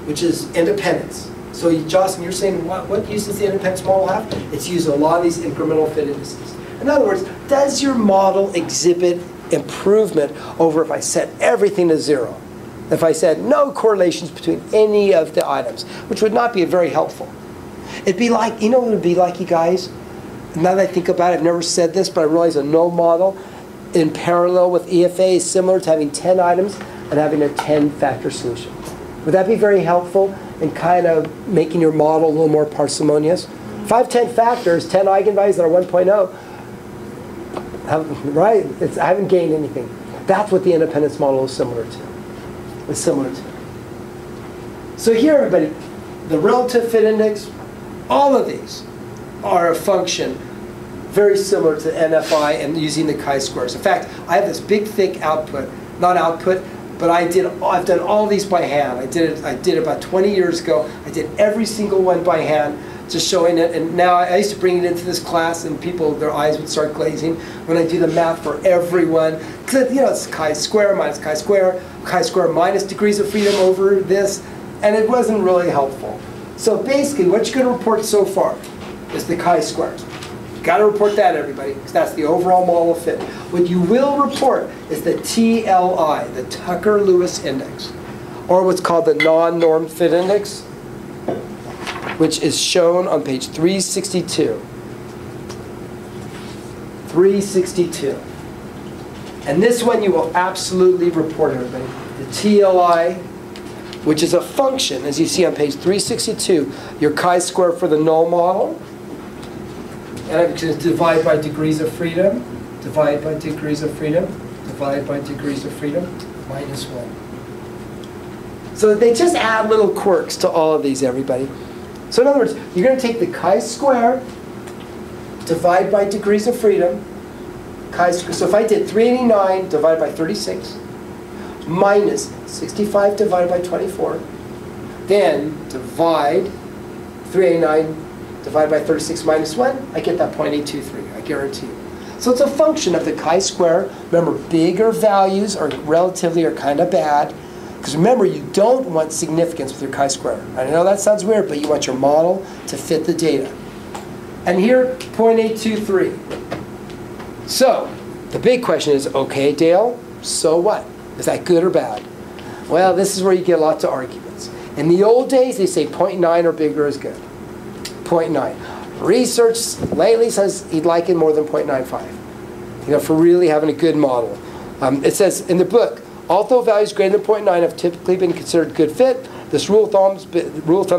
which is independence. So Jocelyn, you're saying what use does the independence model have? It's used in a lot of these incremental fit indices. In other words, does your model exhibit improvement over if I set everything to 0? If I said no correlations between any of the items, which would not be very helpful. It'd be like, you know what it would be like, you guys? Now that I think about it, I've never said this, but I realize a null model in parallel with EFA is similar to having 10 items and having a 10-factor solution. Would that be very helpful in kind of making your model a little more parsimonious? If I have 10 factors, 10 eigenvalues that are 1.0, right? I haven't gained anything. That's what the independence model is similar to. So here, everybody, the relative fit index, all of these are a function very similar to NFI and using the chi-squares. In fact, I have this big, thick output, not output, but I've done all these by hand. I did it about 20 years ago. I did every single one by hand, just showing it. And now I used to bring it into this class, and people, their eyes would start glazing when I do the math for everyone. Because, you know, it's chi-square minus chi-square minus degrees of freedom over this, and it wasn't really helpful. So basically, what you're going to report so far is the chi-squares. Got to report that, everybody, because that's the overall model of fit. What you will report is the TLI, the Tucker-Lewis index, or what's called the non-norm fit index, which is shown on page 362. 362. And this one you will absolutely report, everybody. The TLI, which is a function, as you see on page 362, your chi-square for the null model. And I'm going to divide by degrees of freedom, divide by degrees of freedom, divide by degrees of freedom, minus 1. So they just add little quirks to all of these, everybody. So in other words, you're going to take the chi-square, divide by degrees of freedom, chi-square. So if I did 389 divided by 36, minus 65 divided by 24, then divide 389 divided by 36 minus 1, I get that 0.823, I guarantee you. So it's a function of the chi-square. Remember, bigger values are kind of bad. Because remember, you don't want significance with your chi-square. I know that sounds weird, but you want your model to fit the data. And here, 0.823. So the big question is, okay, Dale, so what? Is that good or bad? Well, this is where you get lots of arguments. In the old days, they say 0.9 or bigger is good. 0.9. Research lately says he'd like it more than 0.95. You know, for really having a good model. It says in the book, although values greater than 0.9 have typically been considered good fit, this rule of thumb's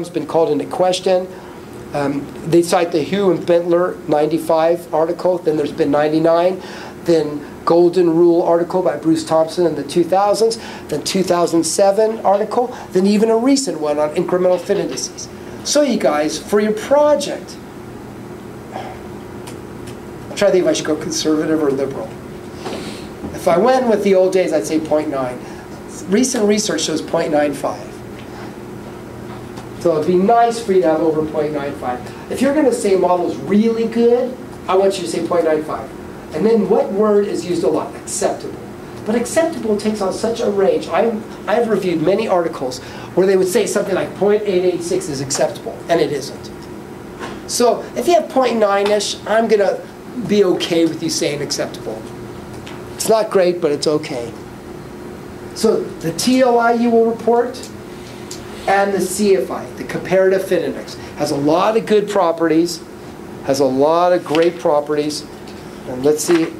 been called into question. They cite the Hu and Bentler 95 article, then there's been 99, then Golden Rule article by Bruce Thompson in the 2000s, then 2007 article, then even a recent one on incremental fit indices. So you guys, for your project, I'm trying to think if I should go conservative or liberal. If I went with the old days, I'd say 0.9. Recent research shows 0.95. So it'd be nice for you to have over 0.95. If you're going to say model's really good, I want you to say 0.95. And then what word is used a lot? Acceptable. But acceptable takes on such a range. I've reviewed many articles where they would say something like 0.886 is acceptable, and it isn't. So if you have 0.9-ish, I'm going to be okay with you saying acceptable. It's not great, but it's okay. So the TLI you will report, and the CFI, the comparative fit index, has a lot of good properties, has a lot of great properties. And let's see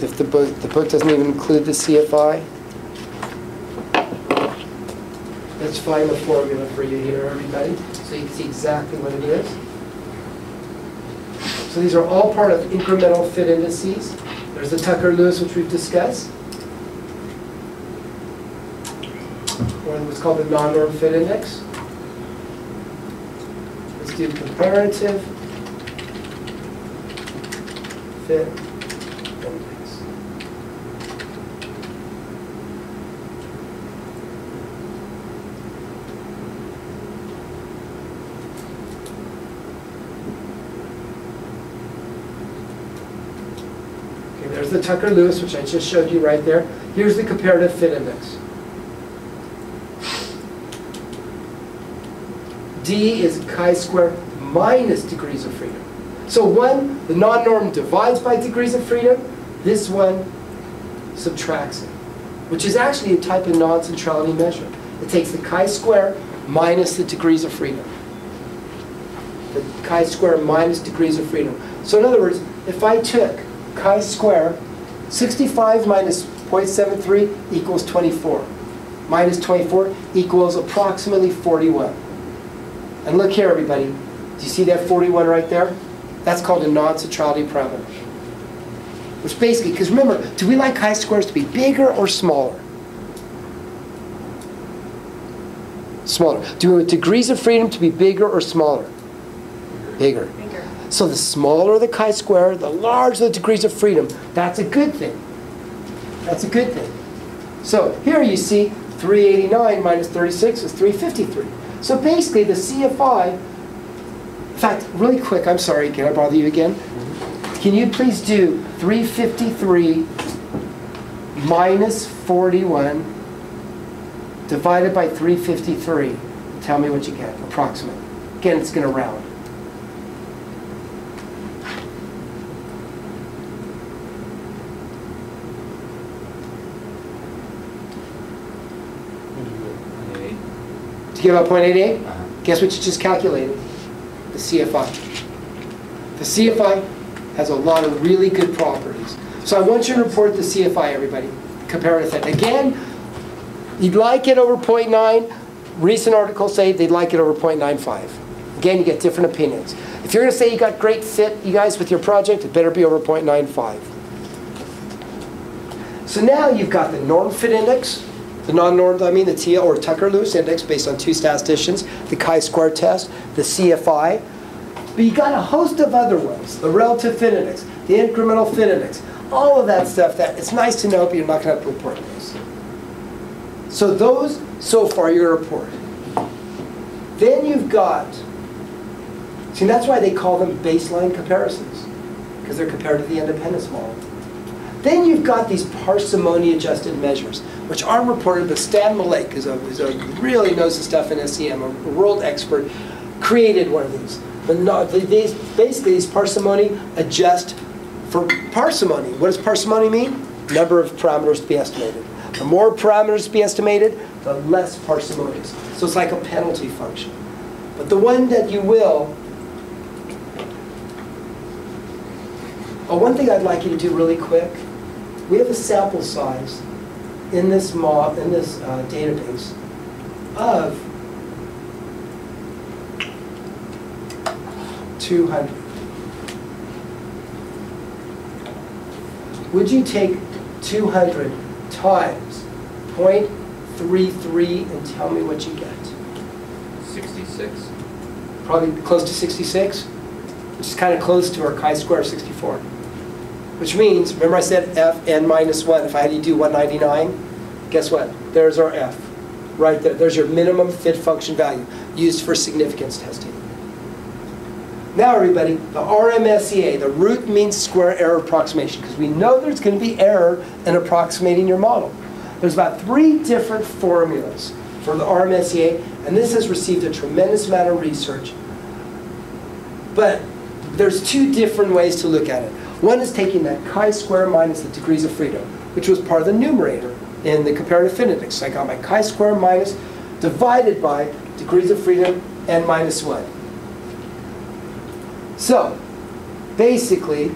if the book doesn't even include the CFI. Let's find the formula for you here, everybody, so you can see exactly what it is. So these are all part of incremental fit indices. There's the Tucker-Lewis, which we've discussed. One was called the non-norm fit index. Let's do comparative fit index. There's the Tucker-Lewis, which I just showed you right there. Here's the comparative fit index. D is chi-square minus degrees of freedom. So one, the non-norm divides by degrees of freedom. This one subtracts it, which is actually a type of non-centrality measure. It takes the chi-square minus the degrees of freedom. The chi-square minus degrees of freedom. So in other words, if I took chi-square, 65 minus 0.73 equals 24. Minus 24 equals approximately 41. And look here, everybody. Do you see that 41 right there? That's called a non-centrality parameter. Which basically, because remember, do we like chi-squares to be bigger or smaller? Smaller. Do we want degrees of freedom to be bigger or smaller? Bigger. Bigger. So the smaller the chi-square, the larger the degrees of freedom. That's a good thing. That's a good thing. So here you see 389 minus 36 is 353. So basically the CFI, in fact, really quick, I'm sorry, can I bother you again? Can you please do 353 minus 41 divided by 353? Tell me what you get, approximate. Again, it's going to round. To give out 0.88? Guess what you just calculated? The CFI. The CFI has a lot of really good properties. So I want you to report the CFI, everybody. Comparative fit. Again, you'd like it over 0.9. Recent articles say they'd like it over 0.95. Again, you get different opinions. If you're going to say you got great fit, you guys, with your project, it better be over 0.95. So now you've got the norm fit index. The non-normed, I mean the TL or Tucker-Lewis index based on two statisticians, the chi-square test, the CFI. But you got a host of other ones, the relative fit index, the incremental fit index, all of that stuff that it's nice to know, but you're not going to have to report those. So those, so far, you're going to report. Then you've got, see, that's why they call them baseline comparisons, because they're compared to the independence model. Then you've got these parsimony-adjusted measures, which aren't reported, but Stan Malek, who's really knows the stuff in SEM, a world expert, created one of these. Basically, these parsimony adjust for parsimony. What does parsimony mean? Number of parameters to be estimated. The more parameters to be estimated, the less parsimonious. So it's like a penalty function. But the one that you will, one thing I'd like you to do really quick, we have a sample size in this database of 200. Would you take 200 times 0.33 and tell me what you get? 66. Probably close to 66, which is kind of close to our chi-square 64. Which means, remember I said f n minus 1, if I had you do 199, guess what? There's our f, right there. There's your minimum fit function value used for significance testing. Now everybody, the RMSEA, the root mean square error approximation, because we know there's going to be error in approximating your model. There's about 3 different formulas for the RMSEA, and this has received a tremendous amount of research. But there's 2 different ways to look at it. One is taking that chi-square minus the degrees of freedom, which was part of the numerator in the comparative fit index. So I got my chi-square minus divided by degrees of freedom n minus 1. So basically,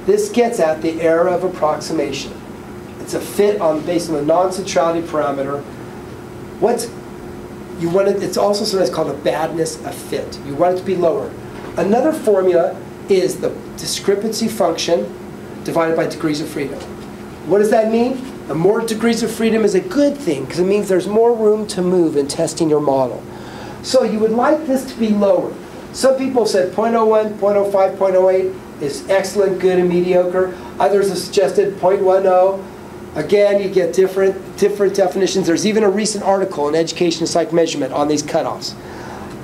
this gets at the error of approximation. It's a fit based on the non-centrality parameter. It's also sometimes called a badness of fit. You want it to be lower. Another formula is the discrepancy function divided by degrees of freedom. What does that mean? The more degrees of freedom is a good thing, because it means there's more room to move in testing your model. So you would like this to be lower. Some people said 0.01, 0.05, 0.08 is excellent, good, and mediocre. Others have suggested 0.10. Again, you get different definitions. There's even a recent article in Education and Psych Measurement on these cutoffs.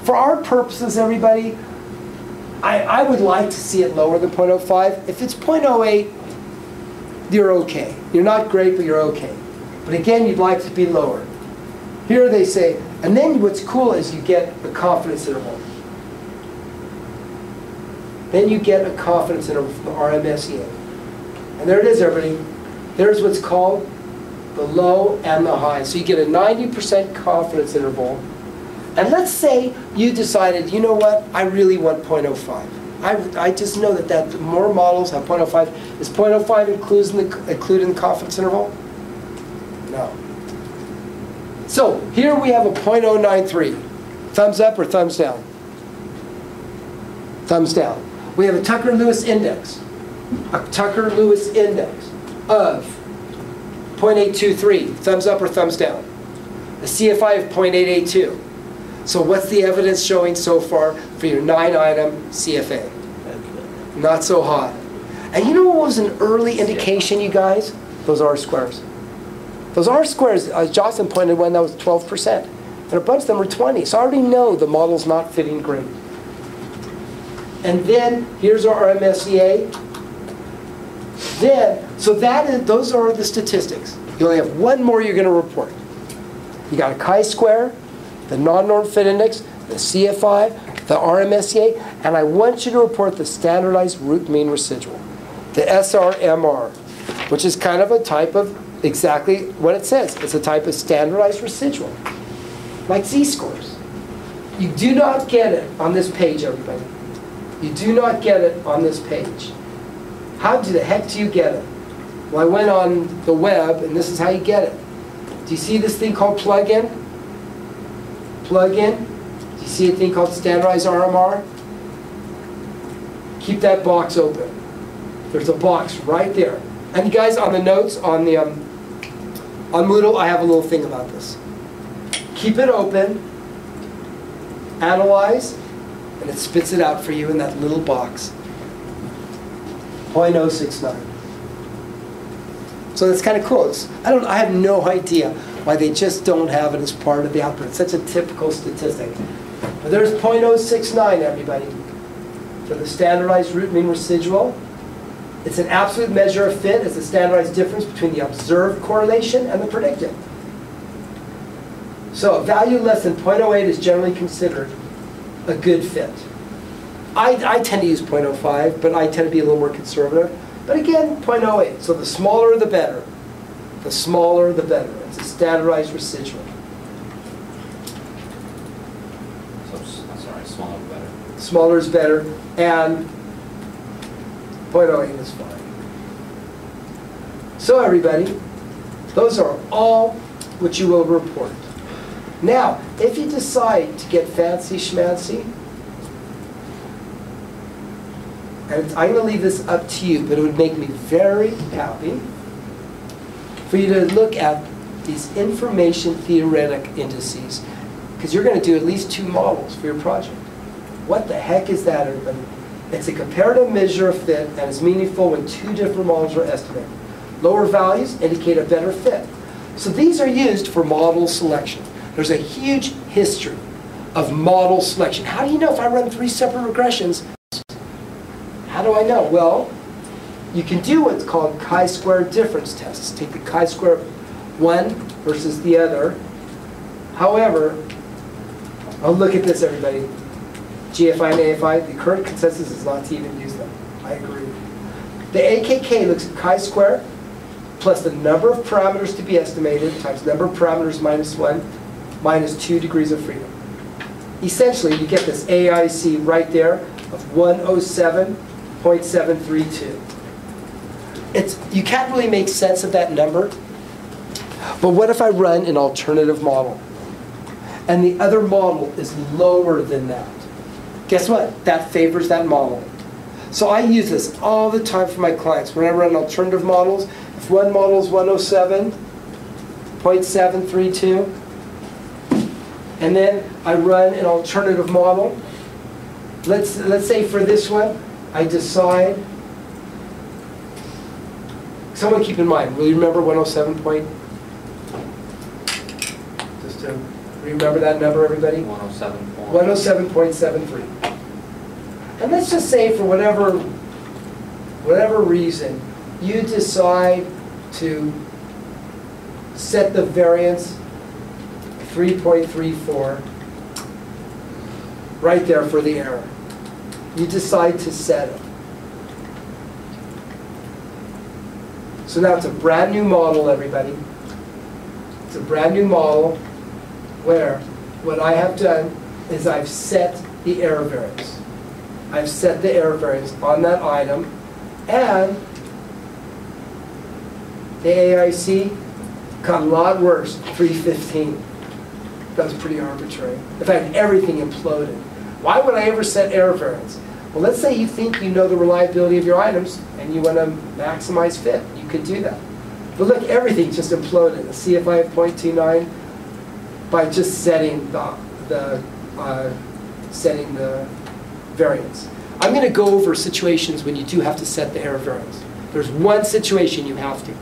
For our purposes, everybody, I would like to see it lower than 0.05. If it's 0.08, you're okay. You're not great, but you're okay. But again, you'd like to be lower. Here they say, and then what's cool is you get a confidence interval. Then you get a confidence interval from the RMSEA. And there it is, everybody. There's what's called the low and the high. So you get a 90% confidence interval. And let's say you decided, you know what, I really want 0.05. I just know that more models have 0.05. Is 0.05 included in the confidence interval? No. So here we have a 0.093. Thumbs up or thumbs down? Thumbs down. We have a Tucker-Lewis index. A Tucker-Lewis index of 0.823. Thumbs up or thumbs down? A CFI of 0.882. So what's the evidence showing so far for your 9-item CFA? Not so hot. And you know what was an early indication, you guys? Those R-squares. Those R-squares, as Jocelyn pointed when that was 12%. And a bunch of them were 20. So I already know the model's not fitting great. And then here's our RMSEA. Those are the statistics. You only have one more you're going to report. You got a chi-square, the non-norm fit index, the CFI, the RMSEA, and I want you to report the standardized root mean residual, the SRMR, which is kind of a type of exactly what it says. It's a type of standardized residual, like z-scores. You do not get it on this page, everybody. You do not get it on this page. How the heck do you get it? Well, I went on the web, and this is how you get it. Do you see this thing called plug-in? Plug-in. Do you see a thing called standardized RMR? Keep that box open. There's a box right there. And you guys, on the notes on the on Moodle, I have a little thing about this. Keep it open. Analyze, and it spits it out for you in that little box. 0.069. So that's kind of cool. I have no idea why they just don't have it as part of the output. It's such a typical statistic. But there's 0.069, everybody, for the standardized root mean residual. It's an absolute measure of fit. It's a standardized difference between the observed correlation and the predicted. So a value less than 0.08 is generally considered a good fit. I tend to use 0.05, but I tend to be a little more conservative. But again, 0.08. So the smaller the better. The smaller the better. It's a standardized residual. Sorry, smaller the better. Smaller is better, and 0.08 is fine. So everybody, those are all what you will report. Now, if you decide to get fancy schmancy, and I'm going to leave this up to you, but it would make me very happy for you to look at these information theoretic indices, because you're going to do at least 2 models for your project. What the heck is that, everybody? It's a comparative measure of fit, and it's meaningful when 2 different models are estimated. Lower values indicate a better fit. So these are used for model selection. There's a huge history of model selection. How do you know if I run 3 separate regressions? How do I know? Well, you can do what's called chi-square difference tests. Take the chi-square of one versus the other. However, oh, look at this, everybody. GFI and AFI, the current consensus is not to even use them. I agree. The AKK looks at chi-square plus the number of parameters to be estimated times number of parameters minus 1 minus 2 degrees of freedom. Essentially, you get this AIC right there of 107.732. You can't really make sense of that number. But what if I run an alternative model? And the other model is lower than that. Guess what? That favors that model. So I use this all the time for my clients. When I run alternative models, if one model is 107.732, and then I run an alternative model, let's say for this one, I decide, someone keep in mind, will you remember 107 point? Just to remember that number, everybody? 107.73. And let's just say for whatever reason, you decide to set the variance 3.34 right there for the error. You decide to set it. So now it's a brand new model, everybody. It's a brand new model where what I have done is I've set the error variance. I've set the error variance on that item, and the AIC got a lot worse, 315. That was pretty arbitrary. In fact, everything imploded. Why would I ever set error variance? Well, let's say you think you know the reliability of your items and you want to maximize fit. You could do that. But look, everything just imploded. A CFI of 0.29 by just setting the variance. I'm going to go over situations when you do have to set the error variance. There's one situation you have to,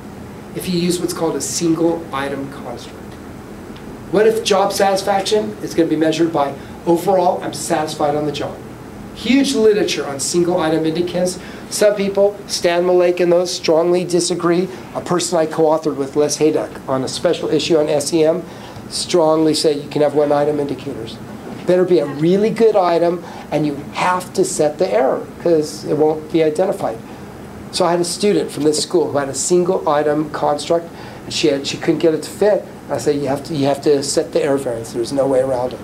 if you use what's called a single item construct. What if job satisfaction is going to be measured by overall, I'm satisfied on the job? Huge literature on single item indicators. Some people, Stan Malek and those, strongly disagree. A person I co-authored with, Les Hayduck, on a special issue on SEM, strongly say you can have one item indicators. Better be a really good item, and you have to set the error because it won't be identified. So I had a student from this school who had a single item construct, and she couldn't get it to fit. I said you have to set the error variance. There's no way around it.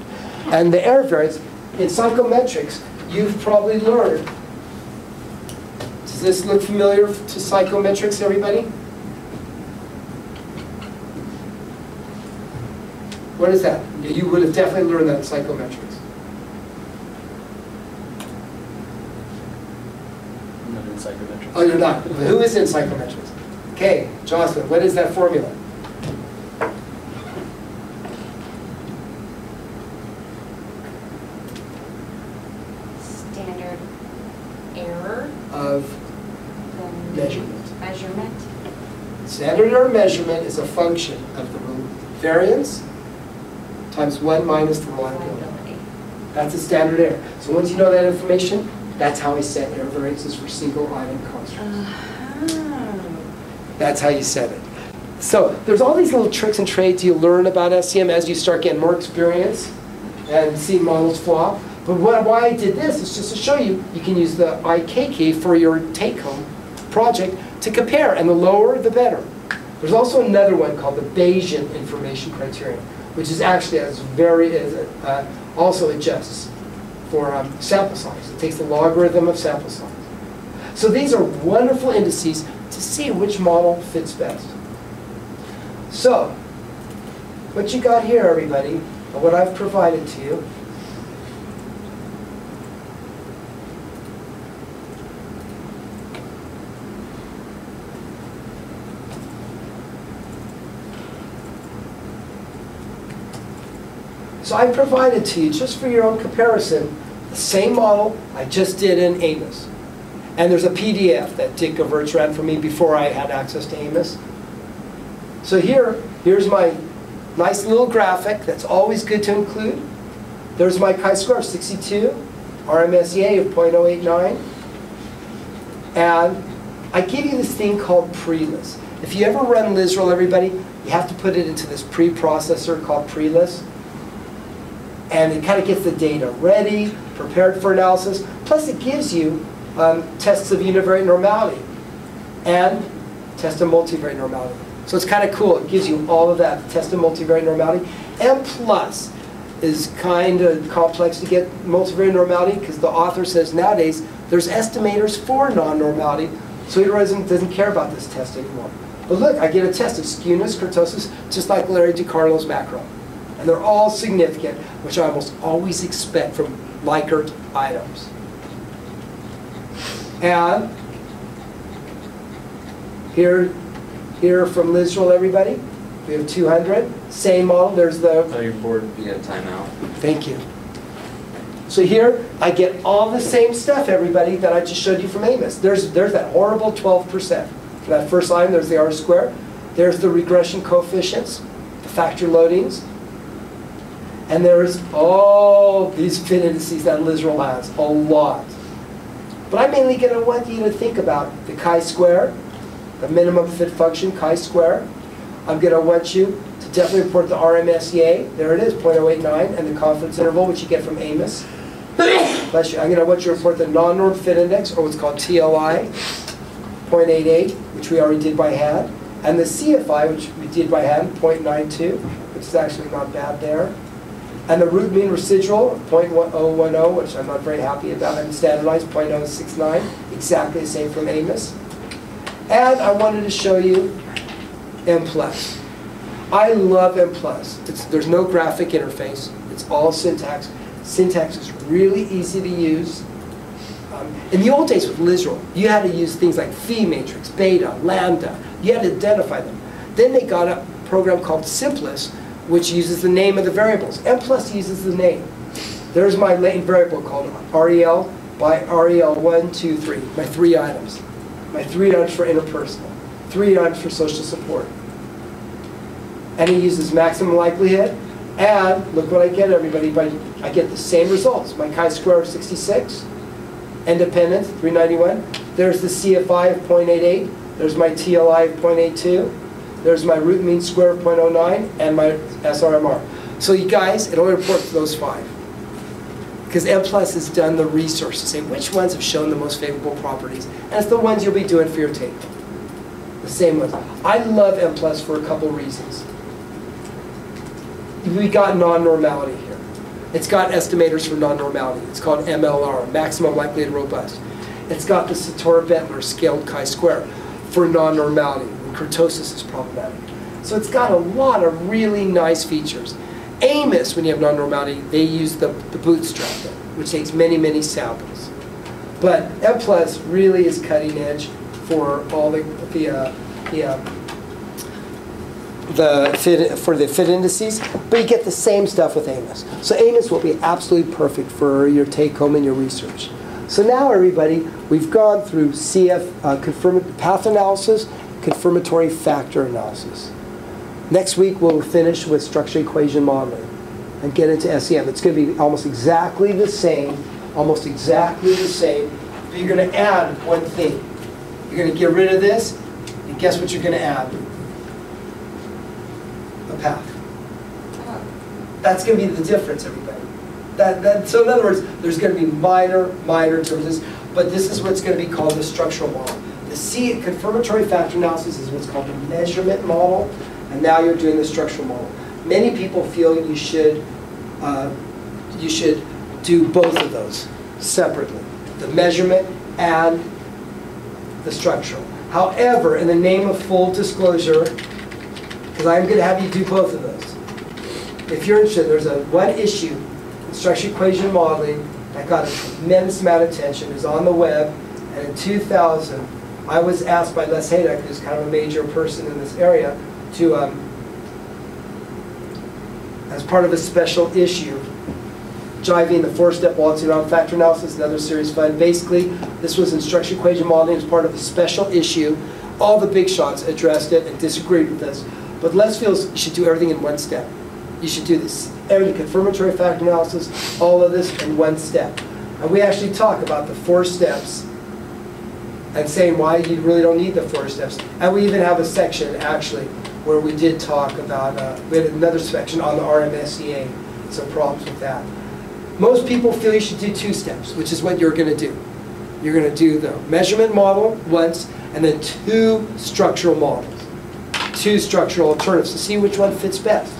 And the error variance in psychometrics, you've probably learned. Does this look familiar to psychometrics, everybody? What is that? You would have definitely learned that in psychometrics. I'm not in psychometrics. Oh, you're not. Who is in psychometrics? Okay, Jocelyn, what is that formula? Standard error Of then measurement. measurement. Standard error measurement is a function of the variance times 1 minus the reliability. That's a standard error. So once you know that information, that's how I set error variances for single item constructs. That's how you set it. So there's all these little tricks and trades you learn about SEM as you start getting more experience and see models flop. But why I did this is just to show you, you can use the IKK for your take-home project to compare, and the lower, the better. There's also another one called the Beijing information criterion, which is actually also adjusts for sample size. It takes the logarithm of sample size. So these are wonderful indices to see which model fits best. So, what you got here, everybody, and what I've provided to you, so I provided to you, just for your own comparison, the same model I just did in Amos. And there's a PDF that Dick Averts ran for me before I had access to Amos. So here's my nice little graphic that's always good to include. There's my chi-square of 62, RMSEA of 0.089. And I give you this thing called pre-list. If you ever run Lizral, everybody, you have to put it into this pre-processor called pre-list. And it kind of gets the data ready, prepared for analysis. Plus it gives you tests of univariate normality and test of multivariate normality. So it's kind of cool. It gives you all of that, test of multivariate normality. And plus is kind of complex to get multivariate normality because the author says nowadays there's estimators for non-normality, so he doesn't care about this test anymore. But look, I get a test of skewness, kurtosis, just like Larry DiCarlo's macro. And they're all significant, which I almost always expect from Likert items. And here from Lizral, everybody, we have 200. Same model. There's the... Tell your board you got a timeout. Thank you. So here, I get all the same stuff, everybody, that I just showed you from Amos. There's that horrible 12%. For that first line, there's the R-squared. There's the regression coefficients, the factor loadings. And there's all these fit indices that Lizral has, a lot. But I'm mainly going to want you to think about the chi-square, the minimum fit function, chi-square. I'm going to want you to definitely report the RMSEA. There it is, 0.089, and the confidence interval, which you get from Amos. Bless you. I'm going to want you to report the non-norm fit index, or what's called TLI, 0.88, which we already did by hand. And the CFI, which we did by hand, 0.92, which is actually not bad there. And the root mean residual, 0.010, which I'm not very happy about. I'm standardized, 0.069, exactly the same from Amos. And I wanted to show you M+. I love M+. There's no graphic interface. It's all syntax. Syntax is really easy to use. In the old days with Literal, you had to use things like phi matrix, beta, lambda. You had to identify them. Then they got a program called Simplest, which uses the name of the variables. M+ uses the name. There's my latent variable called REL by REL 1, 2, 3. My 3 items. My 3 items for interpersonal. 3 items for social support. And it uses maximum likelihood. And look what I get, everybody. I get the same results. My chi-square of 66. Independence, 391. There's the CFI of 0.88. There's my TLI of 0.82. There's my root mean square of 0.09 and my SRMR. So you guys, it only reports those 5. Because M+ has done the research to say which ones have shown the most favorable properties. And it's the ones you'll be doing for your tape. The same ones. I love M+ for a couple reasons. We got non-normality here. It's got estimators for non-normality. It's called MLR, maximum likelihood robust. It's got the Sator-Bentler scaled chi-square for non-normality. Kurtosis is problematic. So it's got a lot of really nice features. Amos, when you have non-normality, they use the bootstrap thing, which takes many, many samples. But M+ really is cutting edge for all the fit indices, but you get the same stuff with Amos. So Amos will be absolutely perfect for your take-home and your research. So now, everybody, we've gone through CF path analysis, confirmatory factor analysis. Next week, we'll finish with structural equation modeling and get into SEM. It's going to be almost exactly the same, but you're going to add one thing. You're going to get rid of this, and guess what you're going to add? A path. That's going to be the difference, everybody. So in other words, there's going to be minor differences, but this is what's going to be called the structural model. The confirmatory factor analysis is what's called the measurement model, and now you're doing the structural model. Many people feel you should do both of those separately, the measurement and the structural. However, in the name of full disclosure, because I'm going to have you do both of those. If you're interested, there's one issue in structural equation modeling that got a tremendous amount of attention. It's on the web, and in 2000, I was asked by Les Hayek, who's kind of a major person in this area, to, as part of a special issue, jiving the 4-step waltzing around factor analysis, another serious fun. Basically, this was in structural equation modeling as part of a special issue. All the big shots addressed it and disagreed with this. But Les feels you should do everything in one step. You should do this, every confirmatory factor analysis, all of this in one step. And we actually talk about the 4 steps and saying why you really don't need the 4 steps. And we even have a section, actually, where we did talk about, we had another section on the RMSEA, some problems with that. Most people feel you should do 2 steps, which is what you're going to do. You're going to do the measurement model once, and then 2 structural models, 2 structural alternatives to see which one fits best.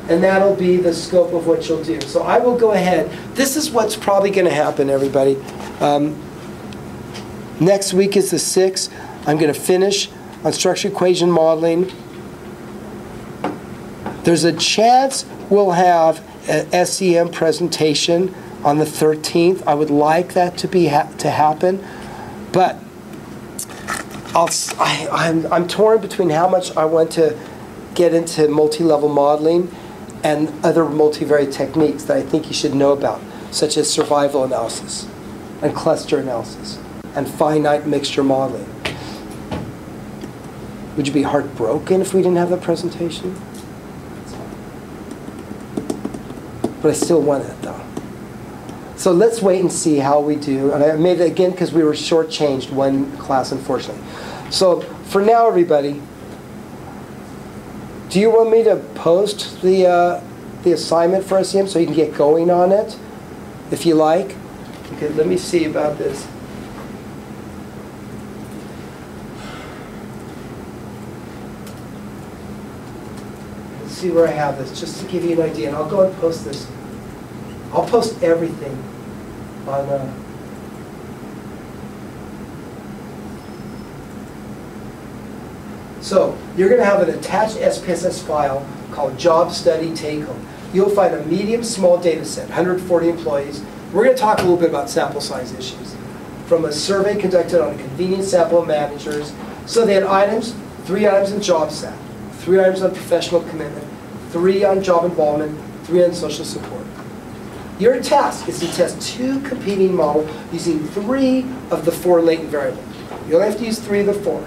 And that'll be the scope of what you'll do. So I will go ahead. This is what's probably going to happen, everybody. Next week is the 6th. I'm going to finish on structural equation modeling. There's a chance we'll have an SEM presentation on the 13th. I would like that to happen, but I'm torn between how much I want to get into multi-level modeling and other multivariate techniques that I think you should know about, such as survival analysis and cluster analysis and finite mixture modeling. Would you be heartbroken if we didn't have that presentation? But I still want it, though. So let's wait and see how we do. And I made it again because we were shortchanged one class, unfortunately. So for now, everybody, do you want me to post the assignment for SEM so you can get going on it, if you like? Okay, let me see about this. Let's see where I have this, just to give you an idea. And I'll go and post this. I'll post everything on. So you're going to have an attached SPSS file called Job Study Take Home. You'll find a medium small data set, 140 employees. We're going to talk a little bit about sample size issues. From a survey conducted on a convenient sample of managers. So they had items, 3 items in job sat, 3 items on professional commitment, 3 on job involvement, 3 on social support. Your task is to test 2 competing models using 3 of the 4 latent variables. You only have to use 3 of the 4.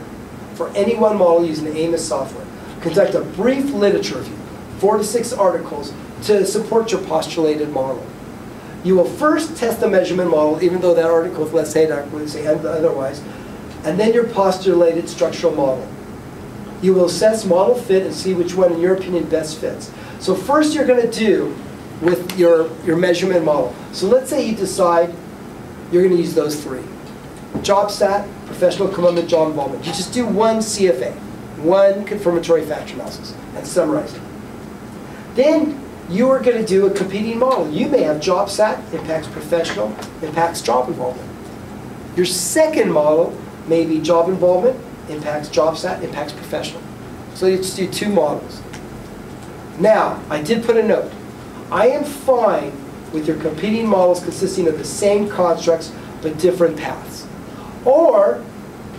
For any one model using the AMOS software. Conduct a brief literature review, 4 to 6 articles, to support your postulated model. You will first test the measurement model, even though that article, let's say otherwise, and then your postulated structural model. You will assess model fit and see which one, in your opinion, best fits. So first you're going to do with your measurement model. So let's say you decide you're going to use those 3. Job sat, professional commitment, job involvement. You just do 1 CFA, 1 confirmatory factor analysis, and summarize it. Then you are going to do a competing model. You may have job sat, impacts professional, impacts job involvement. Your second model may be job involvement, impacts job sat, impacts professional. So you just do 2 models. Now, I did put a note. I am fine with your competing models consisting of the same constructs but different paths, or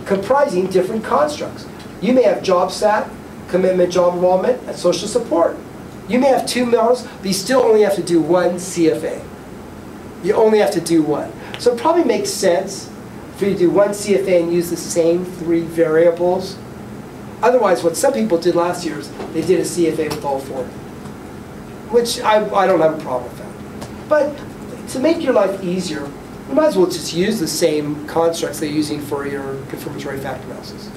comprising different constructs. You may have job sat, commitment, job involvement, and social support. You may have 2 models, but you still only have to do 1 CFA. You only have to do 1. So it probably makes sense for you to do 1 CFA and use the same 3 variables. Otherwise, what some people did last year is they did a CFA with all 4, which I don't have a problem with that. But to make your life easier, you might as well just use the same constructs they're using for your confirmatory factor analysis.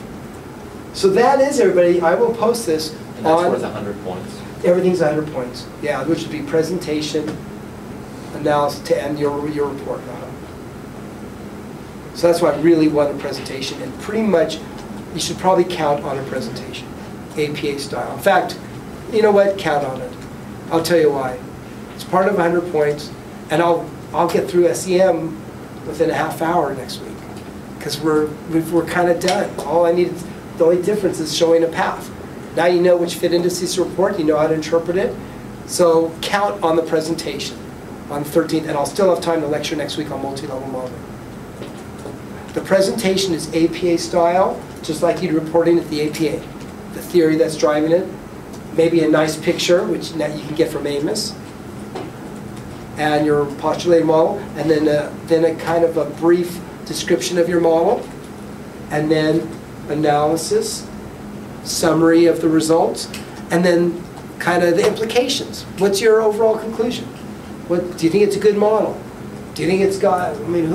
So that is, everybody, I will post this And that's on... worth 100 points. Everything's 100 points. Yeah, which would be presentation, analysis, to end your report. So that's why I really want a presentation. And pretty much, you should probably count on a presentation, APA style. In fact, you know what? Count on it. I'll tell you why. It's part of 100 points, and I'll get through SEM within a half hour next week, because we're kind of done. All I need, the only difference is showing a path. Now you know which fit indices to report, you know how to interpret it. So count on the presentation on the 13th, and I'll still have time to lecture next week on multi-level modeling. The presentation is APA style, just like you'd reporting at the APA. The theory that's driving it, maybe a nice picture, which you can get from AMOS, and your postulated model, and then a kind of a brief description of your model, and then analysis, summary of the results, and then kind of the implications. What's your overall conclusion? What do you think it's a good model? Do you think it's got, I mean,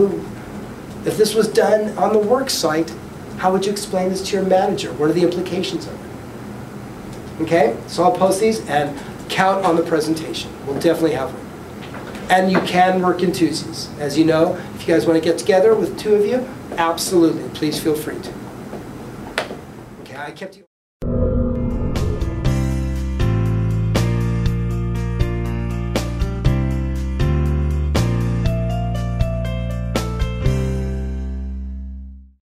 if this was done on the work site, how would you explain this to your manager? What are the implications of it? Okay, so I'll post these and count on the presentation. We'll definitely have one. And you can work in twosies. As you know, if you guys want to get together with 2 of you, absolutely, please feel free to. Okay, I kept you.